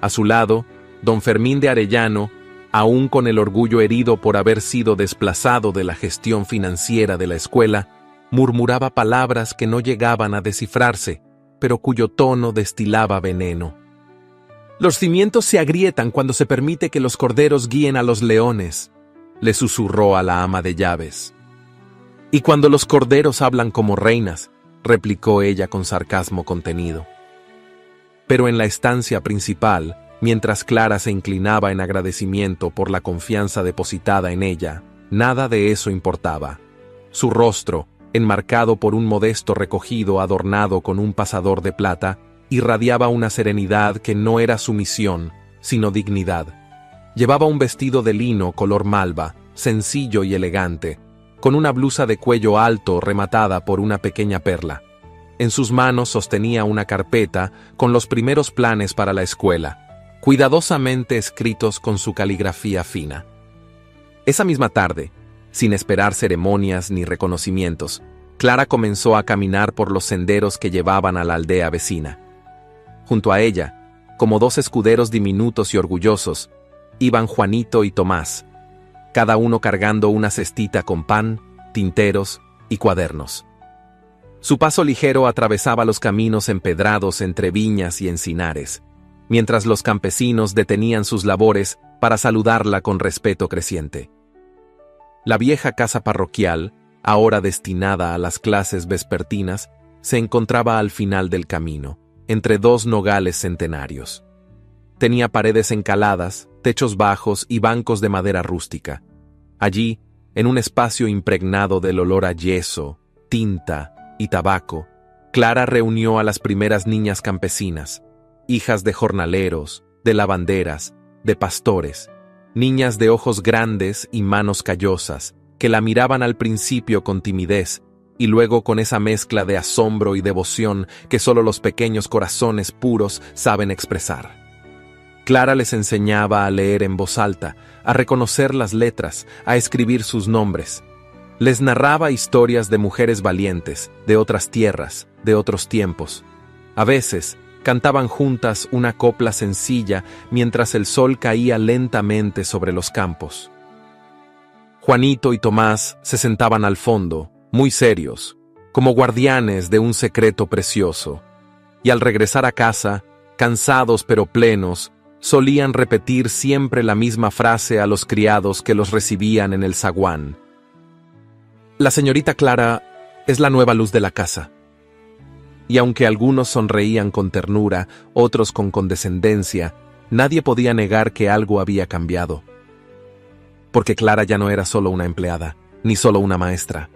[SPEAKER 1] A su lado, don Fermín de Arellano, aún con el orgullo herido por haber sido desplazado de la gestión financiera de la escuela, murmuraba palabras que no llegaban a descifrarse, pero cuyo tono destilaba veneno. «Los cimientos se agrietan cuando se permite que los corderos guíen a los leones», le susurró a la ama de llaves. «Y cuando los corderos hablan como reinas», replicó ella con sarcasmo contenido. Pero en la estancia principal, mientras Clara se inclinaba en agradecimiento por la confianza depositada en ella, nada de eso importaba. Su rostro, enmarcado por un modesto recogido adornado con un pasador de plata, irradiaba una serenidad que no era sumisión, sino dignidad. Llevaba un vestido de lino color malva, sencillo y elegante, con una blusa de cuello alto rematada por una pequeña perla. En sus manos sostenía una carpeta con los primeros planes para la escuela, cuidadosamente escritos con su caligrafía fina. Esa misma tarde, sin esperar ceremonias ni reconocimientos, Clara comenzó a caminar por los senderos que llevaban a la aldea vecina. Junto a ella, como dos escuderos diminutos y orgullosos, iban Juanito y Tomás, cada uno cargando una cestita con pan, tinteros y cuadernos. Su paso ligero atravesaba los caminos empedrados entre viñas y encinares, mientras los campesinos detenían sus labores para saludarla con respeto creciente. La vieja casa parroquial, ahora destinada a las clases vespertinas, se encontraba al final del camino, entre dos nogales centenarios. Tenía paredes encaladas, techos bajos y bancos de madera rústica. Allí, en un espacio impregnado del olor a yeso, tinta y tabaco, Clara reunió a las primeras niñas campesinas, hijas de jornaleros, de lavanderas, de pastores, niñas de ojos grandes y manos callosas, que la miraban al principio con timidez y luego con esa mezcla de asombro y devoción que solo los pequeños corazones puros saben expresar. Clara les enseñaba a leer en voz alta, a reconocer las letras, a escribir sus nombres. Les narraba historias de mujeres valientes, de otras tierras, de otros tiempos. A veces, cantaban juntas una copla sencilla mientras el sol caía lentamente sobre los campos. Juanito y Tomás se sentaban al fondo, muy serios, como guardianes de un secreto precioso, y al regresar a casa, cansados pero plenos, solían repetir siempre la misma frase a los criados que los recibían en el zaguán. La señorita Clara es la nueva luz de la casa. Y aunque algunos sonreían con ternura, otros con condescendencia, nadie podía negar que algo había cambiado. Porque Clara ya no era solo una empleada, ni solo una maestra.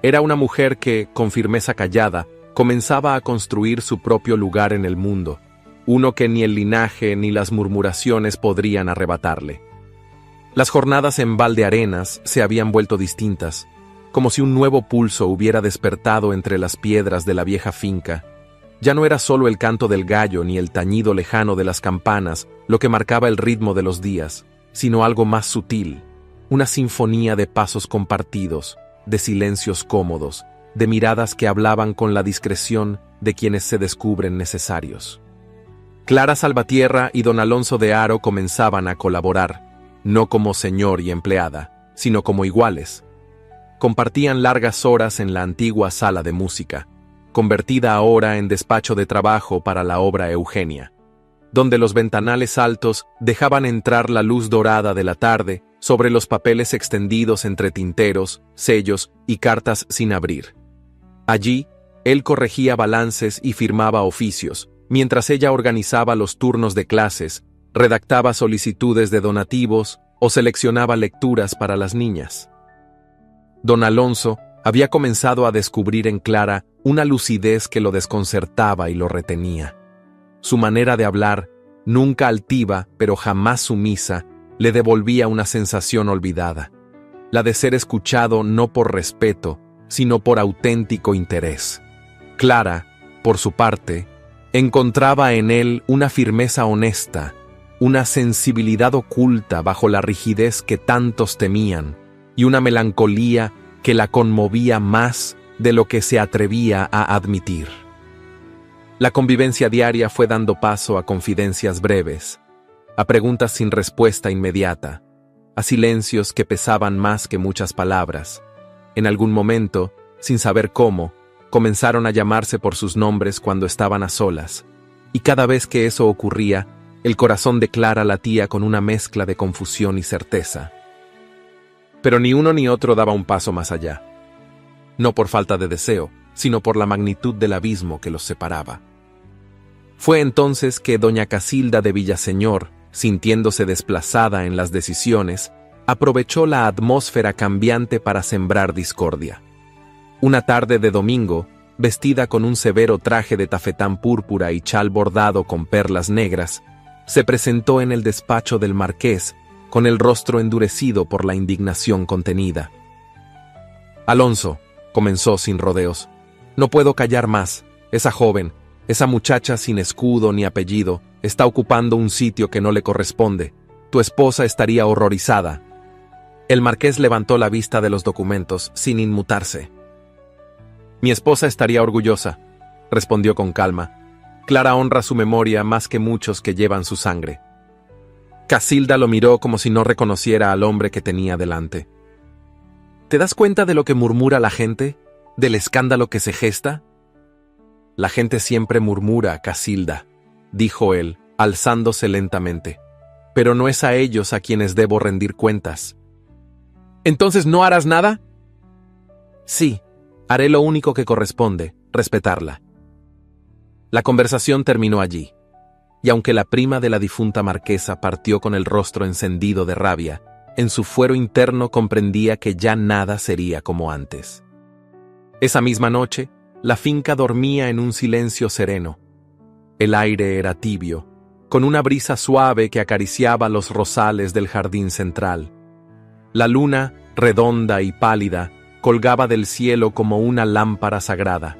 [SPEAKER 1] Era una mujer que, con firmeza callada, comenzaba a construir su propio lugar en el mundo, uno que ni el linaje ni las murmuraciones podrían arrebatarle. Las jornadas en Valdearenas se habían vuelto distintas, como si un nuevo pulso hubiera despertado entre las piedras de la vieja finca. Ya no era solo el canto del gallo ni el tañido lejano de las campanas lo que marcaba el ritmo de los días, sino algo más sutil, una sinfonía de pasos compartidos, de silencios cómodos, de miradas que hablaban con la discreción de quienes se descubren necesarios. Clara Salvatierra y don Alonso de Haro comenzaban a colaborar, no como señor y empleada, sino como iguales. Compartían largas horas en la antigua sala de música, convertida ahora en despacho de trabajo para la obra Eugenia, donde los ventanales altos dejaban entrar la luz dorada de la tarde sobre los papeles extendidos entre tinteros, sellos y cartas sin abrir. Allí, él corregía balances y firmaba oficios, mientras ella organizaba los turnos de clases, redactaba solicitudes de donativos o seleccionaba lecturas para las niñas. Don Alonso había comenzado a descubrir en Clara una lucidez que lo desconcertaba y lo retenía. Su manera de hablar, nunca altiva pero jamás sumisa, le devolvía una sensación olvidada, la de ser escuchado no por respeto, sino por auténtico interés. Clara, por su parte, encontraba en él una firmeza honesta, una sensibilidad oculta bajo la rigidez que tantos temían, y una melancolía que la conmovía más de lo que se atrevía a admitir. La convivencia diaria fue dando paso a confidencias breves, a preguntas sin respuesta inmediata, a silencios que pesaban más que muchas palabras. En algún momento, sin saber cómo, comenzaron a llamarse por sus nombres cuando estaban a solas, y cada vez que eso ocurría, el corazón de Clara latía con una mezcla de confusión y certeza. Pero ni uno ni otro daba un paso más allá. No por falta de deseo, sino por la magnitud del abismo que los separaba. Fue entonces que doña Casilda de Villaseñor, sintiéndose desplazada en las decisiones, aprovechó la atmósfera cambiante para sembrar discordia. Una tarde de domingo, vestida con un severo traje de tafetán púrpura y chal bordado con perlas negras, se presentó en el despacho del marqués con el rostro endurecido por la indignación contenida. «Alonso», comenzó sin rodeos, «no puedo callar más. Esa joven, esa muchacha sin escudo ni apellido, está ocupando un sitio que no le corresponde. Tu esposa estaría horrorizada». El marqués levantó la vista de los documentos sin inmutarse. «Mi esposa estaría orgullosa», respondió con calma. «Clara honra su memoria más que muchos que llevan su sangre». Casilda lo miró como si no reconociera al hombre que tenía delante. «¿Te das cuenta de lo que murmura la gente? ¿Del escándalo que se gesta?» «La gente siempre murmura, Casilda», dijo él, alzándose lentamente. «Pero no es a ellos a quienes debo rendir cuentas». «¿Entonces no harás nada?» «Sí, haré lo único que corresponde, respetarla». La conversación terminó allí, y aunque la prima de la difunta marquesa partió con el rostro encendido de rabia, en su fuero interno comprendía que ya nada sería como antes. Esa misma noche, la finca dormía en un silencio sereno. El aire era tibio, con una brisa suave que acariciaba los rosales del jardín central. La luna, redonda y pálida, colgaba del cielo como una lámpara sagrada.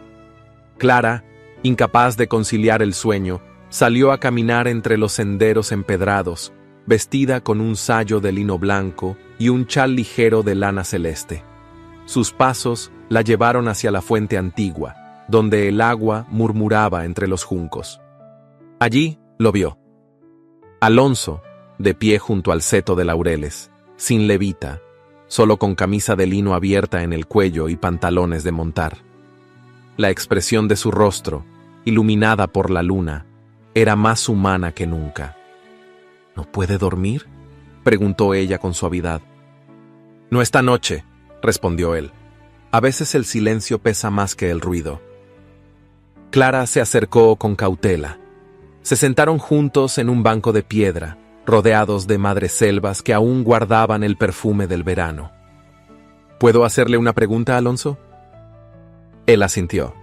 [SPEAKER 1] Clara, incapaz de conciliar el sueño, salió a caminar entre los senderos empedrados, vestida con un sayo de lino blanco y un chal ligero de lana celeste. Sus pasos la llevaron hacia la fuente antigua, donde el agua murmuraba entre los juncos. Allí lo vio. Alonso, de pie junto al seto de laureles, sin levita, solo con camisa de lino abierta en el cuello y pantalones de montar. La expresión de su rostro, iluminada por la luna, era más humana que nunca. ¿No puede dormir?, preguntó ella con suavidad. «No esta noche», respondió él. «A veces el silencio pesa más que el ruido». Clara se acercó con cautela. Se sentaron juntos en un banco de piedra, rodeados de madreselvas que aún guardaban el perfume del verano. «¿Puedo hacerle una pregunta, Alonso?». Él asintió.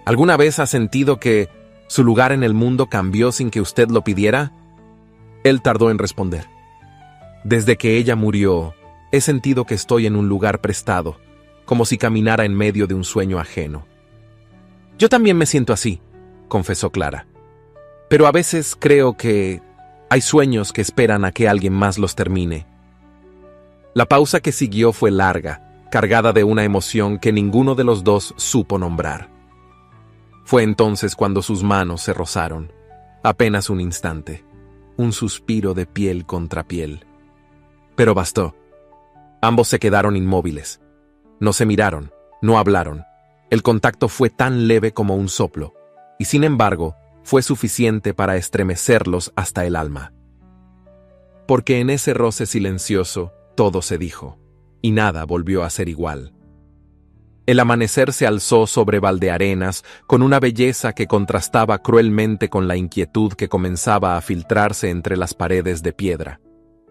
[SPEAKER 1] «¿Alguna vez ha sentido que su lugar en el mundo cambió sin que usted lo pidiera?». Él tardó en responder. «Desde que ella murió, he sentido que estoy en un lugar prestado, como si caminara en medio de un sueño ajeno». «Yo también me siento así», confesó Clara. «Pero a veces creo que hay sueños que esperan a que alguien más los termine». La pausa que siguió fue larga, cargada de una emoción que ninguno de los dos supo nombrar. Fue entonces cuando sus manos se rozaron, apenas un instante, un suspiro de piel contra piel. Pero bastó. Ambos se quedaron inmóviles. No se miraron, no hablaron. El contacto fue tan leve como un soplo, y sin embargo, fue suficiente para estremecerlos hasta el alma. Porque en ese roce silencioso, todo se dijo, y nada volvió a ser igual. El amanecer se alzó sobre Valdearenas con una belleza que contrastaba cruelmente con la inquietud que comenzaba a filtrarse entre las paredes de piedra.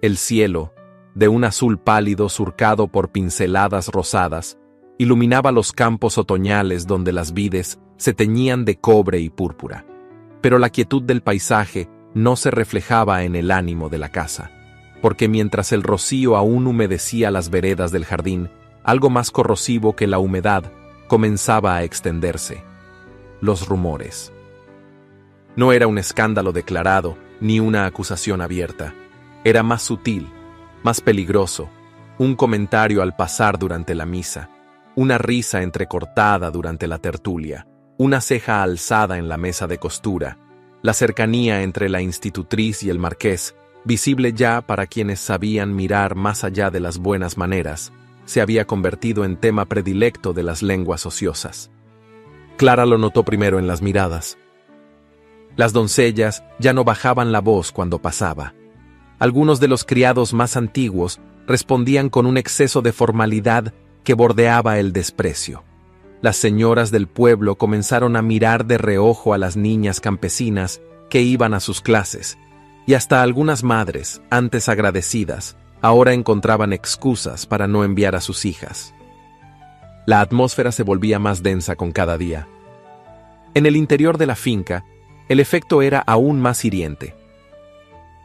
[SPEAKER 1] El cielo, de un azul pálido surcado por pinceladas rosadas, iluminaba los campos otoñales donde las vides se teñían de cobre y púrpura. Pero la quietud del paisaje no se reflejaba en el ánimo de la casa, porque mientras el rocío aún humedecía las veredas del jardín, algo más corrosivo que la humedad comenzaba a extenderse: los rumores. No era un escándalo declarado ni una acusación abierta. Era más sutil, más peligroso, un comentario al pasar durante la misa, una risa entrecortada durante la tertulia, una ceja alzada en la mesa de costura, la cercanía entre la institutriz y el marqués, visible ya para quienes sabían mirar más allá de las buenas maneras, se había convertido en tema predilecto de las lenguas ociosas. Clara lo notó primero en las miradas. Las doncellas ya no bajaban la voz cuando pasaba. Algunos de los criados más antiguos respondían con un exceso de formalidad que bordeaba el desprecio. las señoras del pueblo comenzaron a mirar de reojo a las niñas campesinas que iban a sus clases, y hasta algunas madres, antes agradecidas, ahora encontraban excusas para no enviar a sus hijas. La atmósfera se volvía más densa con cada día. En el interior de la finca, el efecto era aún más hiriente.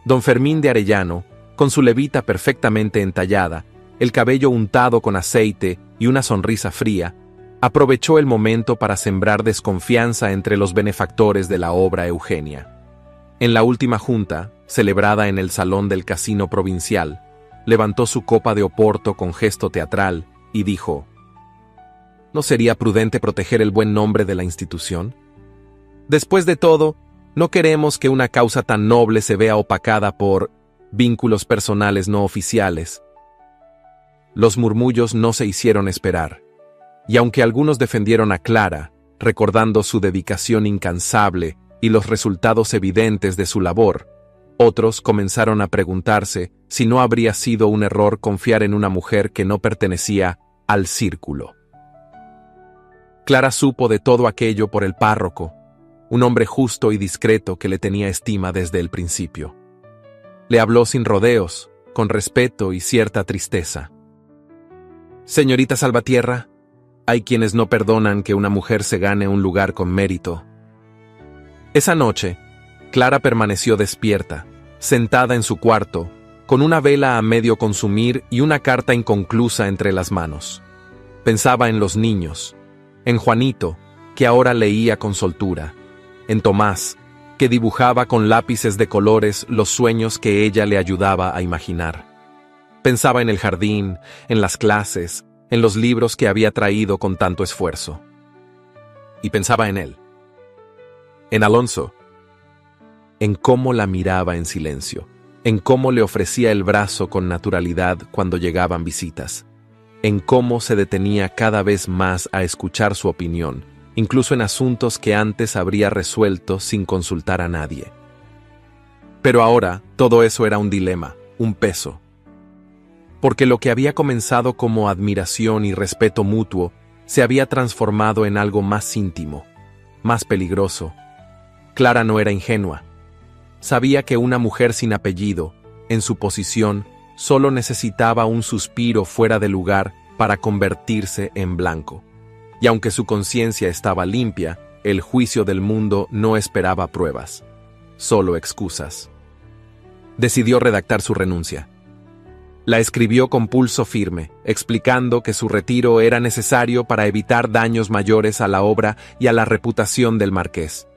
[SPEAKER 1] Don Fermín de Arellano, con su levita perfectamente entallada, el cabello untado con aceite y una sonrisa fría, aprovechó el momento para sembrar desconfianza entre los benefactores de la obra Eugenia. En la última junta, celebrada en el salón del casino provincial, levantó su copa de oporto con gesto teatral y dijo: ¿No sería prudente proteger el buen nombre de la institución? Después de todo, no queremos que una causa tan noble se vea opacada por vínculos personales no oficiales. Los murmullos no se hicieron esperar, y aunque algunos defendieron a Clara, recordando su dedicación incansable y los resultados evidentes de su labor, otros comenzaron a preguntarse si no habría sido un error confiar en una mujer que no pertenecía al círculo. Clara supo de todo aquello por el párroco, un hombre justo y discreto que le tenía estima desde el principio. Le habló sin rodeos, con respeto y cierta tristeza. «Señorita Salvatierra, hay quienes no perdonan que una mujer se gane un lugar con mérito». Esa noche, Clara permaneció despierta, sentada en su cuarto, con una vela a medio consumir y una carta inconclusa entre las manos. Pensaba en los niños, en Juanito, que ahora leía con soltura, en Tomás, que dibujaba con lápices de colores los sueños que ella le ayudaba a imaginar. Pensaba en el jardín, en las clases, en los libros que había traído con tanto esfuerzo. Y pensaba en él, en Alonso, en cómo la miraba en silencio, en cómo le ofrecía el brazo con naturalidad cuando llegaban visitas, en cómo se detenía cada vez más a escuchar su opinión, incluso en asuntos que antes habría resuelto sin consultar a nadie. Pero ahora todo eso era un dilema, un peso. Porque lo que había comenzado como admiración y respeto mutuo se había transformado en algo más íntimo, más peligroso. Clara no era ingenua. Sabía que una mujer sin apellido, en su posición, solo necesitaba un suspiro fuera de lugar para convertirse en blanco. Y aunque su conciencia estaba limpia, el juicio del mundo no esperaba pruebas, solo excusas. Decidió redactar su renuncia. La escribió con pulso firme, explicando que su retiro era necesario para evitar daños mayores a la obra y a la reputación del marqués.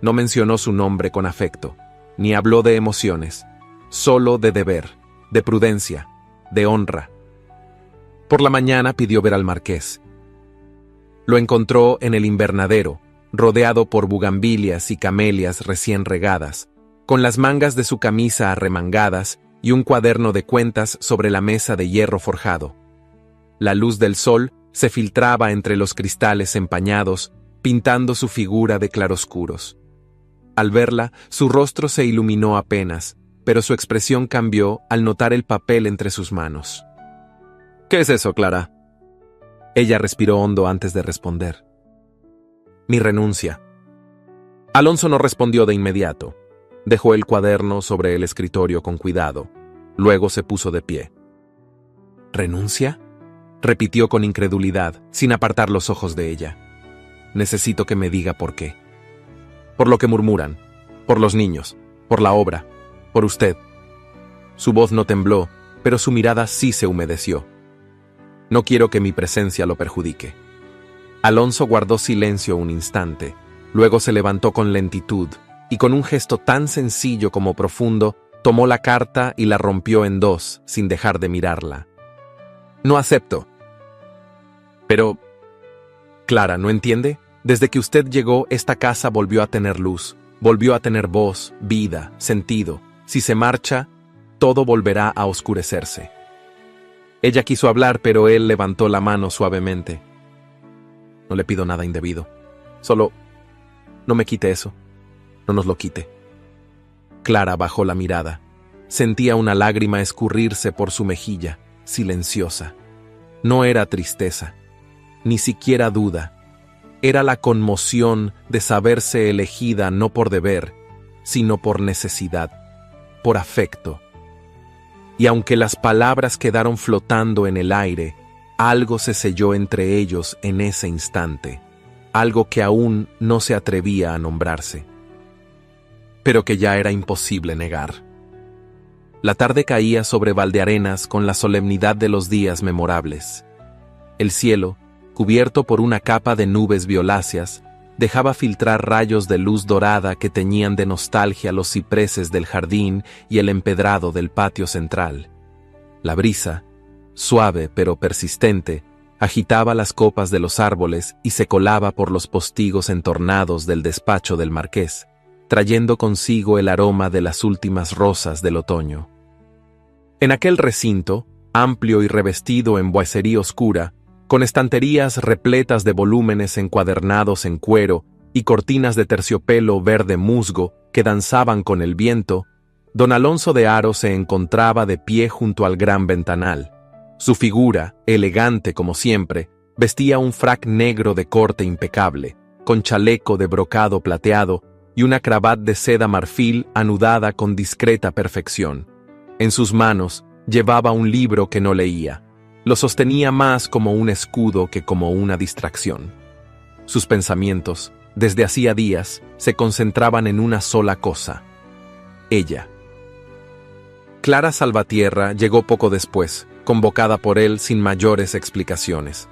[SPEAKER 1] No mencionó su nombre con afecto, ni habló de emociones, solo de deber, de prudencia, de honra. Por la mañana pidió ver al marqués. Lo encontró en el invernadero, rodeado por bugambilias y camelias recién regadas, con las mangas de su camisa arremangadas y un cuaderno de cuentas sobre la mesa de hierro forjado. La luz del sol se filtraba entre los cristales empañados, pintando su figura de claroscuros. Al verla, su rostro se iluminó apenas, pero su expresión cambió al notar el papel entre sus manos. «¿Qué es eso, Clara?» Ella respiró hondo antes de responder. «Mi renuncia». Alonso no respondió de inmediato. Dejó el cuaderno sobre el escritorio con cuidado. Luego se puso de pie. «¿Renuncia?», repitió con incredulidad, sin apartar los ojos de ella. «Necesito que me diga por qué». «Por lo que murmuran, por los niños, por la obra, por usted». Su voz no tembló, pero su mirada sí se humedeció. «No quiero que mi presencia lo perjudique». Alonso guardó silencio un instante, luego se levantó con lentitud y con un gesto tan sencillo como profundo, tomó la carta y la rompió en dos, sin dejar de mirarla. «No acepto». «Pero, Clara, ¿no entiende? Desde que usted llegó, esta casa volvió a tener luz, volvió a tener voz, vida, sentido. Si se marcha, todo volverá a oscurecerse». Ella quiso hablar, pero él levantó la mano suavemente. «No le pido nada indebido. Solo, no me quite eso. No nos lo quite». Clara bajó la mirada. Sentía una lágrima escurrirse por su mejilla, silenciosa. No era tristeza, ni siquiera duda, era la conmoción de saberse elegida no por deber, sino por necesidad, por afecto. Y aunque las palabras quedaron flotando en el aire, algo se selló entre ellos en ese instante, algo que aún no se atrevía a nombrarse, pero que ya era imposible negar. La tarde caía sobre Valdearenas con la solemnidad de los días memorables. El cielo, cubierto por una capa de nubes violáceas, dejaba filtrar rayos de luz dorada que teñían de nostalgia los cipreses del jardín y el empedrado del patio central. La brisa, suave pero persistente, agitaba las copas de los árboles y se colaba por los postigos entornados del despacho del marqués, trayendo consigo el aroma de las últimas rosas del otoño. En aquel recinto, amplio y revestido en boisería oscura, con estanterías repletas de volúmenes encuadernados en cuero y cortinas de terciopelo verde musgo que danzaban con el viento, don Alonso de Haro se encontraba de pie junto al gran ventanal. Su figura, elegante como siempre, vestía un frac negro de corte impecable, con chaleco de brocado plateado y una cravat de seda marfil anudada con discreta perfección. En sus manos llevaba un libro que no leía. Lo sostenía más como un escudo que como una distracción. Sus pensamientos, desde hacía días, se concentraban en una sola cosa: ella. Clara Salvatierra llegó poco después, convocada por él sin mayores explicaciones.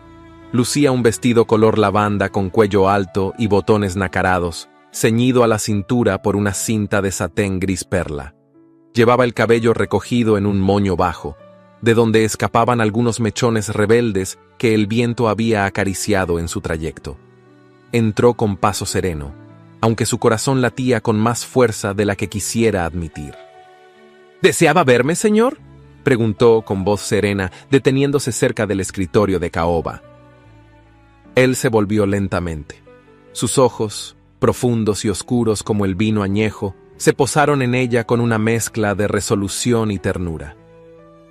[SPEAKER 1] Lucía un vestido color lavanda con cuello alto y botones nacarados, ceñido a la cintura por una cinta de satén gris perla. Llevaba el cabello recogido en un moño bajo, de donde escapaban algunos mechones rebeldes que el viento había acariciado en su trayecto. Entró con paso sereno, aunque su corazón latía con más fuerza de la que quisiera admitir. ¿Deseaba verme, señor?, preguntó con voz serena, deteniéndose cerca del escritorio de caoba. Él se volvió lentamente. Sus ojos, profundos y oscuros como el vino añejo, se posaron en ella con una mezcla de resolución y ternura.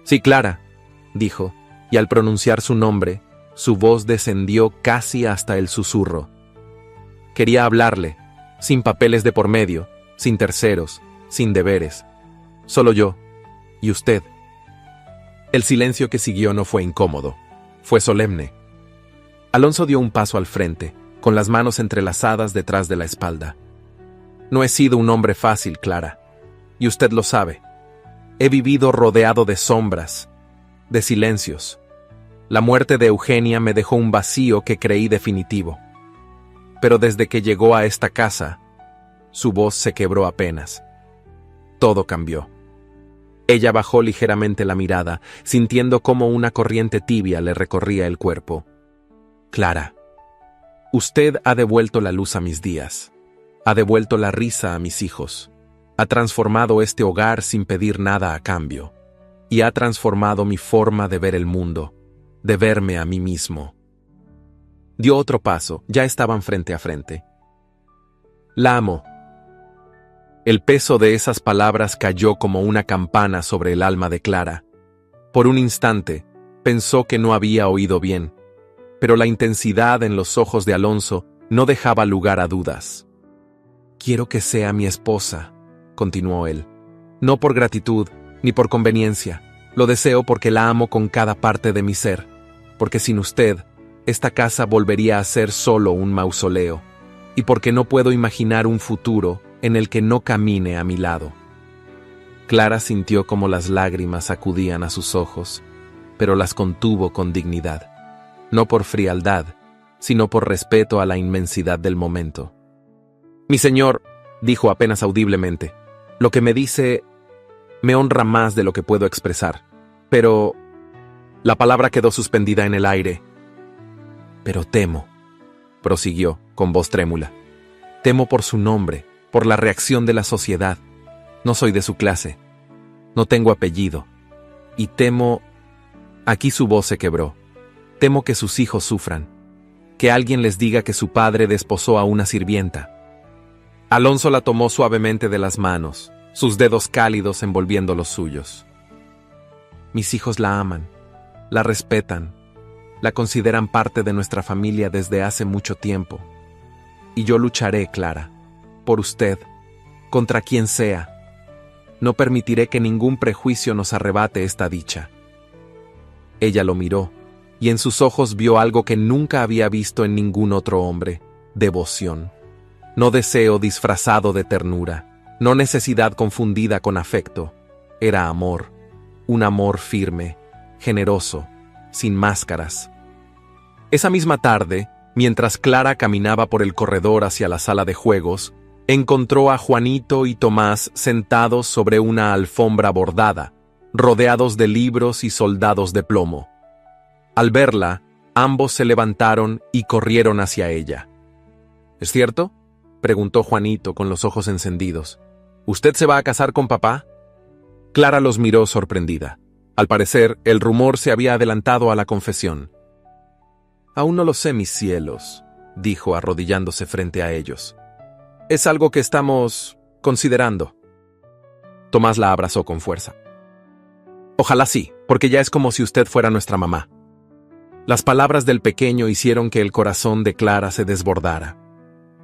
[SPEAKER 1] «Sí, Clara», dijo, y al pronunciar su nombre, su voz descendió casi hasta el susurro. Quería hablarle, sin papeles de por medio, sin terceros, sin deberes. Solo yo y usted. El silencio que siguió no fue incómodo, fue solemne. Alonso dio un paso al frente, con las manos entrelazadas detrás de la espalda. «No he sido un hombre fácil, Clara, y usted lo sabe. He vivido rodeado de sombras, de silencios. La muerte de Eugenia me dejó un vacío que creí definitivo. Pero desde que llegó a esta casa, su voz se quebró apenas. Todo cambió». Ella bajó ligeramente la mirada, sintiendo cómo una corriente tibia le recorría el cuerpo. «Clara, usted ha devuelto la luz a mis días, ha devuelto la risa a mis hijos, ha transformado este hogar sin pedir nada a cambio, y ha transformado mi forma de ver el mundo, de verme a mí mismo». Dio otro paso, ya estaban frente a frente. «La amo». El peso de esas palabras cayó como una campana sobre el alma de Clara. Por un instante, pensó que no había oído bien, pero la intensidad en los ojos de Alonso no dejaba lugar a dudas. «Quiero que sea mi esposa», continuó él. «No por gratitud, ni por conveniencia. Lo deseo porque la amo con cada parte de mi ser, porque sin usted, esta casa volvería a ser solo un mausoleo, y porque no puedo imaginar un futuro en el que no camine a mi lado». Clara sintió como las lágrimas acudían a sus ojos, pero las contuvo con dignidad, no por frialdad, sino por respeto a la inmensidad del momento. «Mi señor», dijo apenas audiblemente, «lo que me dice me honra más de lo que puedo expresar, pero…» La palabra quedó suspendida en el aire. «Pero temo», prosiguió con voz trémula, «temo por su nombre, por la reacción de la sociedad. No soy de su clase, no tengo apellido, y temo…» Aquí su voz se quebró. «Temo que sus hijos sufran, que alguien les diga que su padre desposó a una sirvienta». Alonso la tomó suavemente de las manos, sus dedos cálidos envolviendo los suyos. «Mis hijos la aman, la respetan, La consideran parte de nuestra familia desde hace mucho tiempo. Y yo lucharé, Clara, por usted, contra quien sea. No permitiré que ningún prejuicio nos arrebate esta dicha. Ella lo miró, y en sus ojos vio algo que nunca había visto en ningún otro hombre: devoción. No deseo disfrazado de ternura, no necesidad confundida con afecto. Era amor, un amor firme, generoso, sin máscaras. Esa misma tarde, mientras Clara caminaba por el corredor hacia la sala de juegos, encontró a Juanito y Tomás sentados sobre una alfombra bordada, rodeados de libros y soldados de plomo. Al verla, ambos se levantaron y corrieron hacia ella. ¿Es cierto?, preguntó Juanito con los ojos encendidos. ¿Usted se va a casar con papá? Clara los miró sorprendida. Al parecer, el rumor se había adelantado a la confesión. Aún no lo sé, mis cielos, dijo arrodillándose frente a ellos. Es algo que estamos considerando. Tomás la abrazó con fuerza. Ojalá sí, porque ya es como si usted fuera nuestra mamá. Las palabras del pequeño hicieron que el corazón de Clara se desbordara.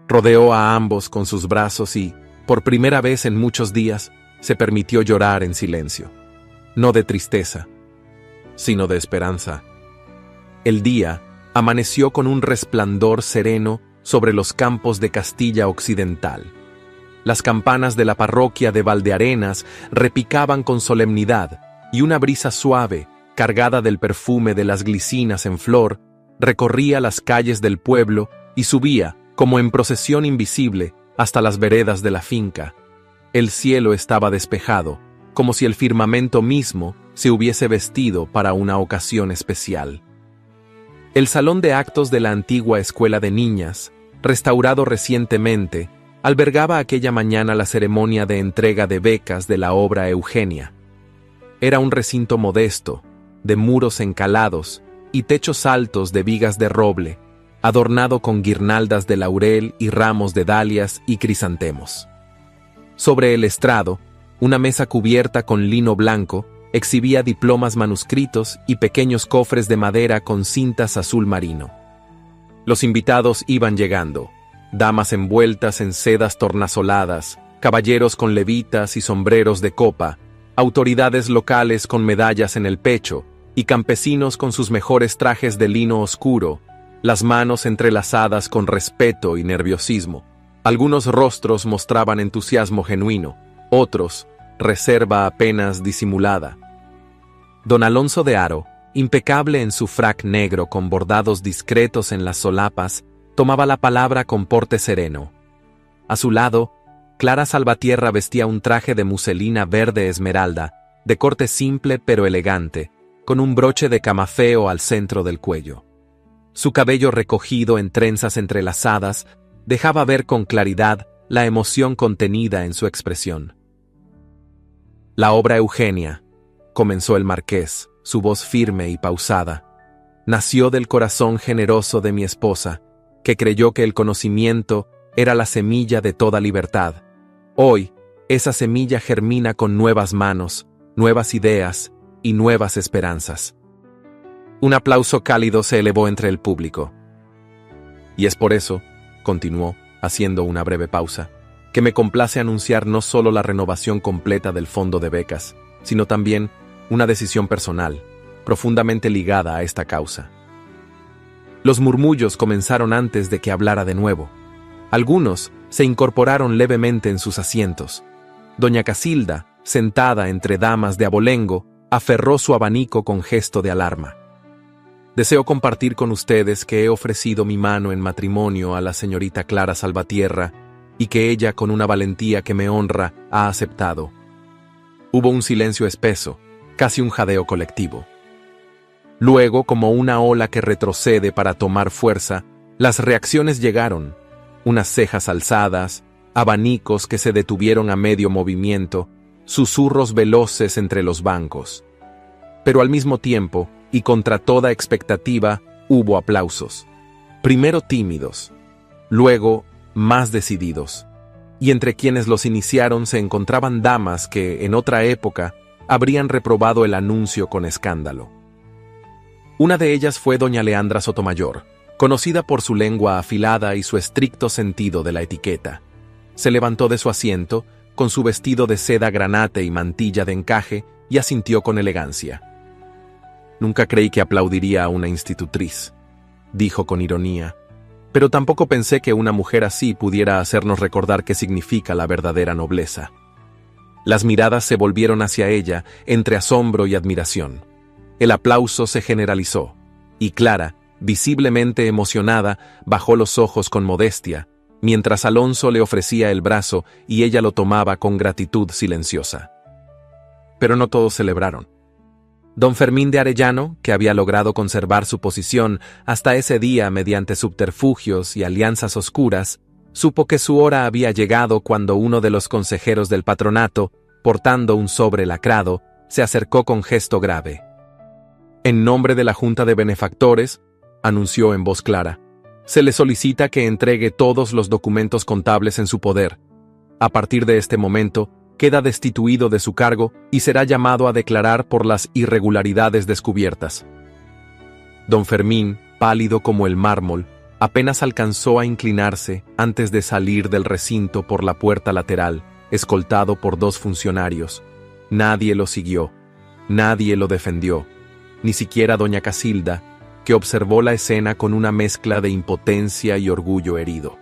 [SPEAKER 1] Rodeó a ambos con sus brazos y, por primera vez en muchos días, se permitió llorar en silencio. No de tristeza, sino de esperanza. El día amaneció con un resplandor sereno sobre los campos de Castilla Occidental. Las campanas de la parroquia de Valdearenas repicaban con solemnidad, y una brisa suave, cargada del perfume de las glicinas en flor, recorría las calles del pueblo y subía, como en procesión invisible, hasta las veredas de la finca. El cielo estaba despejado, como si el firmamento mismo se hubiese vestido para una ocasión especial. El salón de actos de la antigua escuela de niñas, restaurado recientemente, albergaba aquella mañana la ceremonia de entrega de becas de la obra Eugenia. Era un recinto modesto, de muros encalados y techos altos de vigas de roble, adornado con guirnaldas de laurel y ramos de dalias y crisantemos. Sobre el estrado, una mesa cubierta con lino blanco exhibía diplomas manuscritos y pequeños cofres de madera con cintas azul marino. Los invitados iban llegando, damas envueltas en sedas tornasoladas, caballeros con levitas y sombreros de copa, autoridades locales con medallas en el pecho y campesinos con sus mejores trajes de lino oscuro, las manos entrelazadas con respeto y nerviosismo. Algunos rostros mostraban entusiasmo genuino, otros, reserva apenas disimulada. Don Alonso de Haro, impecable en su frac negro con bordados discretos en las solapas, tomaba la palabra con porte sereno. A su lado, Clara Salvatierra vestía un traje de muselina verde esmeralda, de corte simple pero elegante, con un broche de camafeo al centro del cuello. Su cabello recogido en trenzas entrelazadas dejaba ver con claridad la emoción contenida en su expresión. La obra Eugenia, comenzó el marqués, su voz firme y pausada, nació del corazón generoso de mi esposa, que creyó que el conocimiento era la semilla de toda libertad. Hoy, esa semilla germina con nuevas manos, nuevas ideas y nuevas esperanzas. Un aplauso cálido se elevó entre el público. Y es por eso, continuó, haciendo una breve pausa, que me complace anunciar no solo la renovación completa del fondo de becas, sino también una decisión personal, profundamente ligada a esta causa. Los murmullos comenzaron antes de que hablara de nuevo. Algunos se incorporaron levemente en sus asientos. Doña Casilda, sentada entre damas de abolengo, aferró su abanico con gesto de alarma. Deseo compartir con ustedes que he ofrecido mi mano en matrimonio a la señorita Clara Salvatierra y que ella, con una valentía que me honra, ha aceptado. Hubo un silencio espeso, casi un jadeo colectivo. Luego, como una ola que retrocede para tomar fuerza, las reacciones llegaron: unas cejas alzadas, abanicos que se detuvieron a medio movimiento, susurros veloces entre los bancos. Pero al mismo tiempo, y contra toda expectativa, hubo aplausos. Primero tímidos, luego más decididos. Y entre quienes los iniciaron se encontraban damas que, en otra época, habrían reprobado el anuncio con escándalo. Una de ellas fue doña Leandra Sotomayor, conocida por su lengua afilada y su estricto sentido de la etiqueta. Se levantó de su asiento, con su vestido de seda granate y mantilla de encaje, y asintió con elegancia. «Nunca creí que aplaudiría a una institutriz», dijo con ironía, «pero tampoco pensé que una mujer así pudiera hacernos recordar qué significa la verdadera nobleza». Las miradas se volvieron hacia ella entre asombro y admiración. El aplauso se generalizó, y Clara, visiblemente emocionada, bajó los ojos con modestia, mientras Alonso le ofrecía el brazo y ella lo tomaba con gratitud silenciosa. Pero no todos celebraron. Don Fermín de Arellano, que había logrado conservar su posición hasta ese día mediante subterfugios y alianzas oscuras, supo que su hora había llegado cuando uno de los consejeros del patronato, portando un sobre lacrado, se acercó con gesto grave. «En nombre de la Junta de Benefactores», anunció en voz clara, «se le solicita que entregue todos los documentos contables en su poder. A partir de este momento, queda destituido de su cargo y será llamado a declarar por las irregularidades descubiertas». Don Fermín, pálido como el mármol, apenas alcanzó a inclinarse antes de salir del recinto por la puerta lateral, escoltado por 2 funcionarios. Nadie lo siguió, nadie lo defendió, ni siquiera doña Casilda, que observó la escena con una mezcla de impotencia y orgullo herido.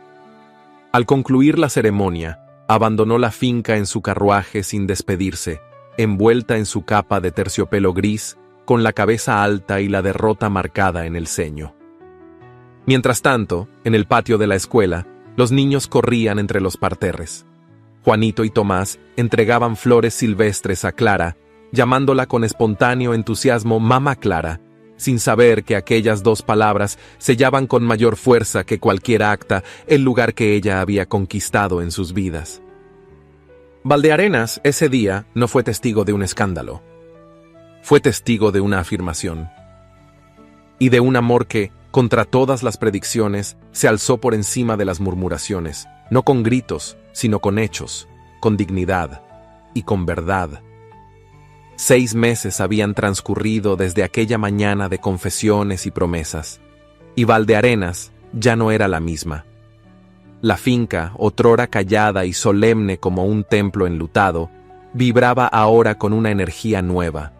[SPEAKER 1] Al concluir la ceremonia, abandonó la finca en su carruaje sin despedirse, envuelta en su capa de terciopelo gris, con la cabeza alta y la derrota marcada en el ceño. Mientras tanto, en el patio de la escuela, los niños corrían entre los parterres. Juanito y Tomás entregaban flores silvestres a Clara, llamándola con espontáneo entusiasmo Mamá Clara, sin saber que aquellas 2 palabras sellaban con mayor fuerza que cualquier acta el lugar que ella había conquistado en sus vidas. Valdearenas, ese día, no fue testigo de un escándalo. Fue testigo de una afirmación. Y de un amor que, contra todas las predicciones, se alzó por encima de las murmuraciones, no con gritos, sino con hechos, con dignidad y con verdad. 6 meses habían transcurrido desde aquella mañana de confesiones y promesas, y Valdearenas ya no era la misma. La finca, otrora callada y solemne como un templo enlutado, vibraba ahora con una energía nueva,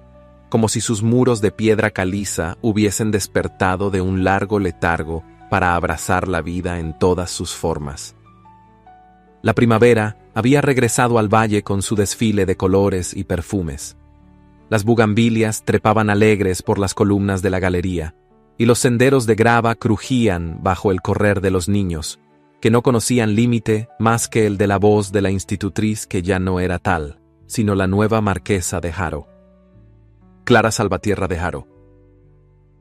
[SPEAKER 1] como si sus muros de piedra caliza hubiesen despertado de un largo letargo para abrazar la vida en todas sus formas. La primavera había regresado al valle con su desfile de colores y perfumes. Las bugambilias trepaban alegres por las columnas de la galería, y los senderos de grava crujían bajo el correr de los niños, que no conocían límite más que el de la voz de la institutriz que ya no era tal, sino la nueva marquesa de Haro. Clara Salvatierra de Haro.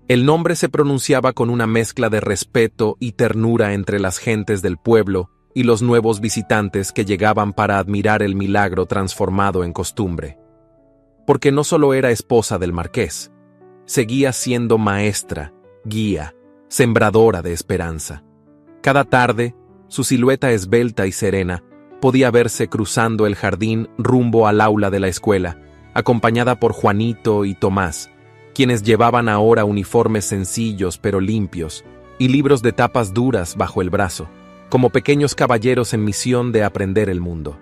[SPEAKER 1] El nombre se pronunciaba con una mezcla de respeto y ternura entre las gentes del pueblo y los nuevos visitantes que llegaban para admirar el milagro transformado en costumbre. Porque no solo era esposa del marqués, seguía siendo maestra, guía, sembradora de esperanza. Cada tarde, su silueta esbelta y serena podía verse cruzando el jardín rumbo al aula de la escuela, acompañada por Juanito y Tomás, quienes llevaban ahora uniformes sencillos pero limpios y libros de tapas duras bajo el brazo, como pequeños caballeros en misión de aprender el mundo.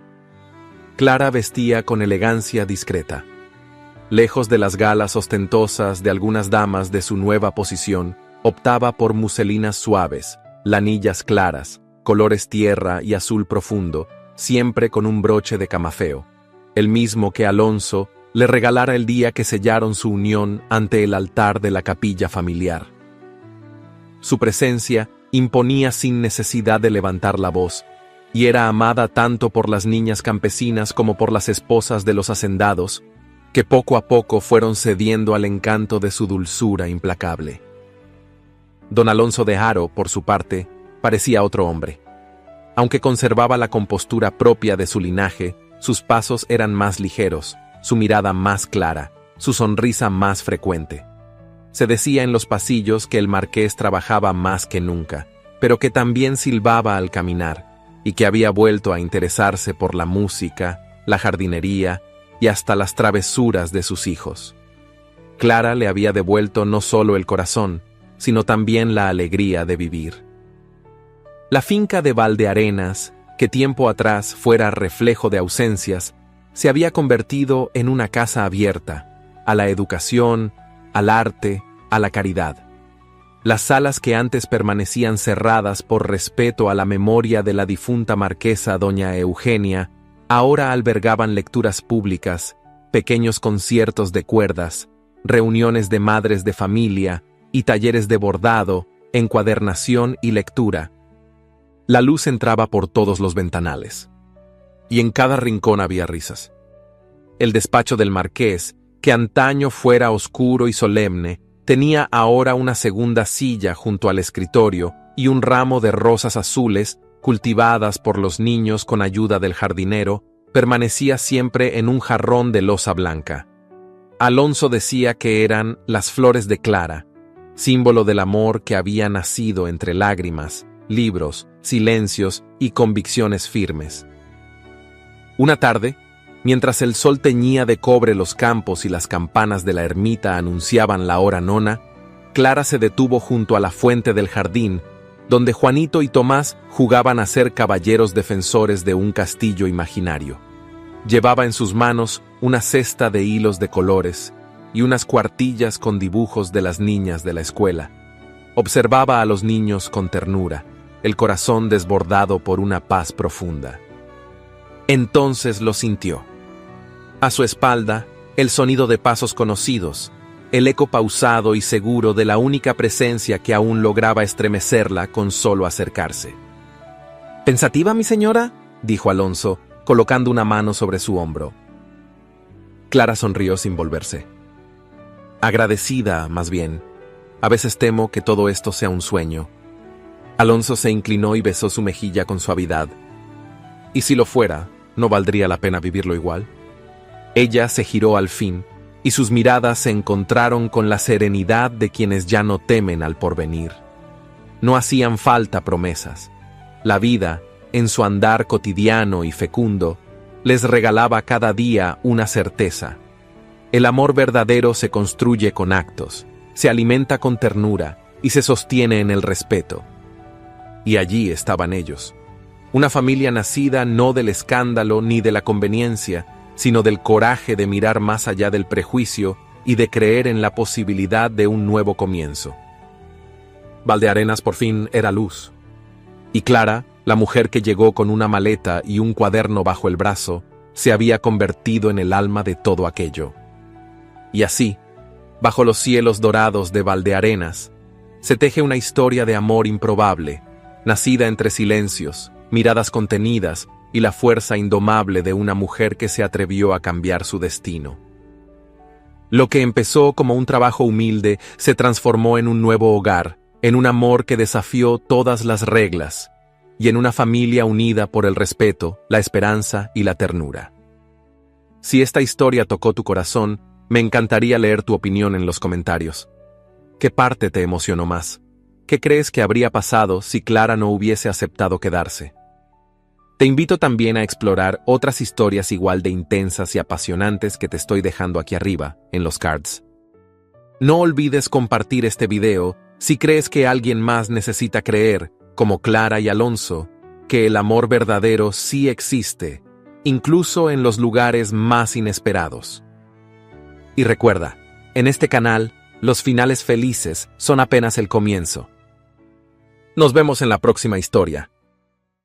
[SPEAKER 1] Clara vestía con elegancia discreta. Lejos de las galas ostentosas de algunas damas de su nueva posición, optaba por muselinas suaves, lanillas claras, colores tierra y azul profundo, siempre con un broche de camafeo, el mismo que Alonso le regalara el día que sellaron su unión ante el altar de la capilla familiar. Su presencia imponía sin necesidad de levantar la voz, y era amada tanto por las niñas campesinas como por las esposas de los hacendados, que poco a poco fueron cediendo al encanto de su dulzura implacable. Don Alonso de Haro, por su parte, parecía otro hombre. Aunque conservaba la compostura propia de su linaje, sus pasos eran más ligeros, su mirada más clara, su sonrisa más frecuente. Se decía en los pasillos que el marqués trabajaba más que nunca, pero que también silbaba al caminar, y que había vuelto a interesarse por la música, la jardinería y hasta las travesuras de sus hijos. Clara le había devuelto no solo el corazón, sino también la alegría de vivir. La finca de Valdearenas, que tiempo atrás fuera reflejo de ausencias, se había convertido en una casa abierta a la educación, al arte, a la caridad. Las salas que antes permanecían cerradas por respeto a la memoria de la difunta marquesa doña Eugenia, ahora albergaban lecturas públicas, pequeños conciertos de cuerdas, reuniones de madres de familia y talleres de bordado, encuadernación y lectura. La luz entraba por todos los ventanales. Y en cada rincón había risas. El despacho del marqués, que antaño fuera oscuro y solemne, tenía ahora una segunda silla junto al escritorio y un ramo de rosas azules, cultivadas por los niños con ayuda del jardinero, permanecía siempre en un jarrón de loza blanca. Alonso decía que eran las flores de Clara, símbolo del amor que había nacido entre lágrimas, libros, silencios y convicciones firmes. Una tarde, mientras el sol teñía de cobre los campos y las campanas de la ermita anunciaban la hora nona, Clara se detuvo junto a la fuente del jardín, donde Juanito y Tomás jugaban a ser caballeros defensores de un castillo imaginario. Llevaba en sus manos una cesta de hilos de colores y unas cuartillas con dibujos de las niñas de la escuela. Observaba a los niños con ternura, el corazón desbordado por una paz profunda. Entonces lo sintió. A su espalda, el sonido de pasos conocidos, el eco pausado y seguro de la única presencia que aún lograba estremecerla con solo acercarse. —¿Pensativa, mi señora? —dijo Alonso, colocando una mano sobre su hombro. Clara sonrió sin volverse. —Agradecida, más bien. A veces temo que todo esto sea un sueño. Alonso se inclinó y besó su mejilla con suavidad. ¿Y si lo fuera, no valdría la pena vivirlo igual? Ella se giró al fin, y sus miradas se encontraron con la serenidad de quienes ya no temen al porvenir. No hacían falta promesas. La vida, en su andar cotidiano y fecundo, les regalaba cada día una certeza. El amor verdadero se construye con actos, se alimenta con ternura y se sostiene en el respeto. Y allí estaban ellos. Una familia nacida no del escándalo ni de la conveniencia, sino del coraje de mirar más allá del prejuicio y de creer en la posibilidad de un nuevo comienzo. Valdearenas por fin era luz. Y Clara, la mujer que llegó con una maleta y un cuaderno bajo el brazo, se había convertido en el alma de todo aquello. Y así, bajo los cielos dorados de Valdearenas, se teje una historia de amor improbable, nacida entre silencios, miradas contenidas y la fuerza indomable de una mujer que se atrevió a cambiar su destino. Lo que empezó como un trabajo humilde se transformó en un nuevo hogar, en un amor que desafió todas las reglas, y en una familia unida por el respeto, la esperanza y la ternura. Si esta historia tocó tu corazón, me encantaría leer tu opinión en los comentarios. ¿Qué parte te emocionó más? ¿Qué crees que habría pasado si Clara no hubiese aceptado quedarse? Te invito también a explorar otras historias igual de intensas y apasionantes que te estoy dejando aquí arriba, en los cards. No olvides compartir este video si crees que alguien más necesita creer, como Clara y Alonso, que el amor verdadero sí existe, incluso en los lugares más inesperados. Y recuerda, en este canal, los finales felices son apenas el comienzo. Nos vemos en la próxima historia.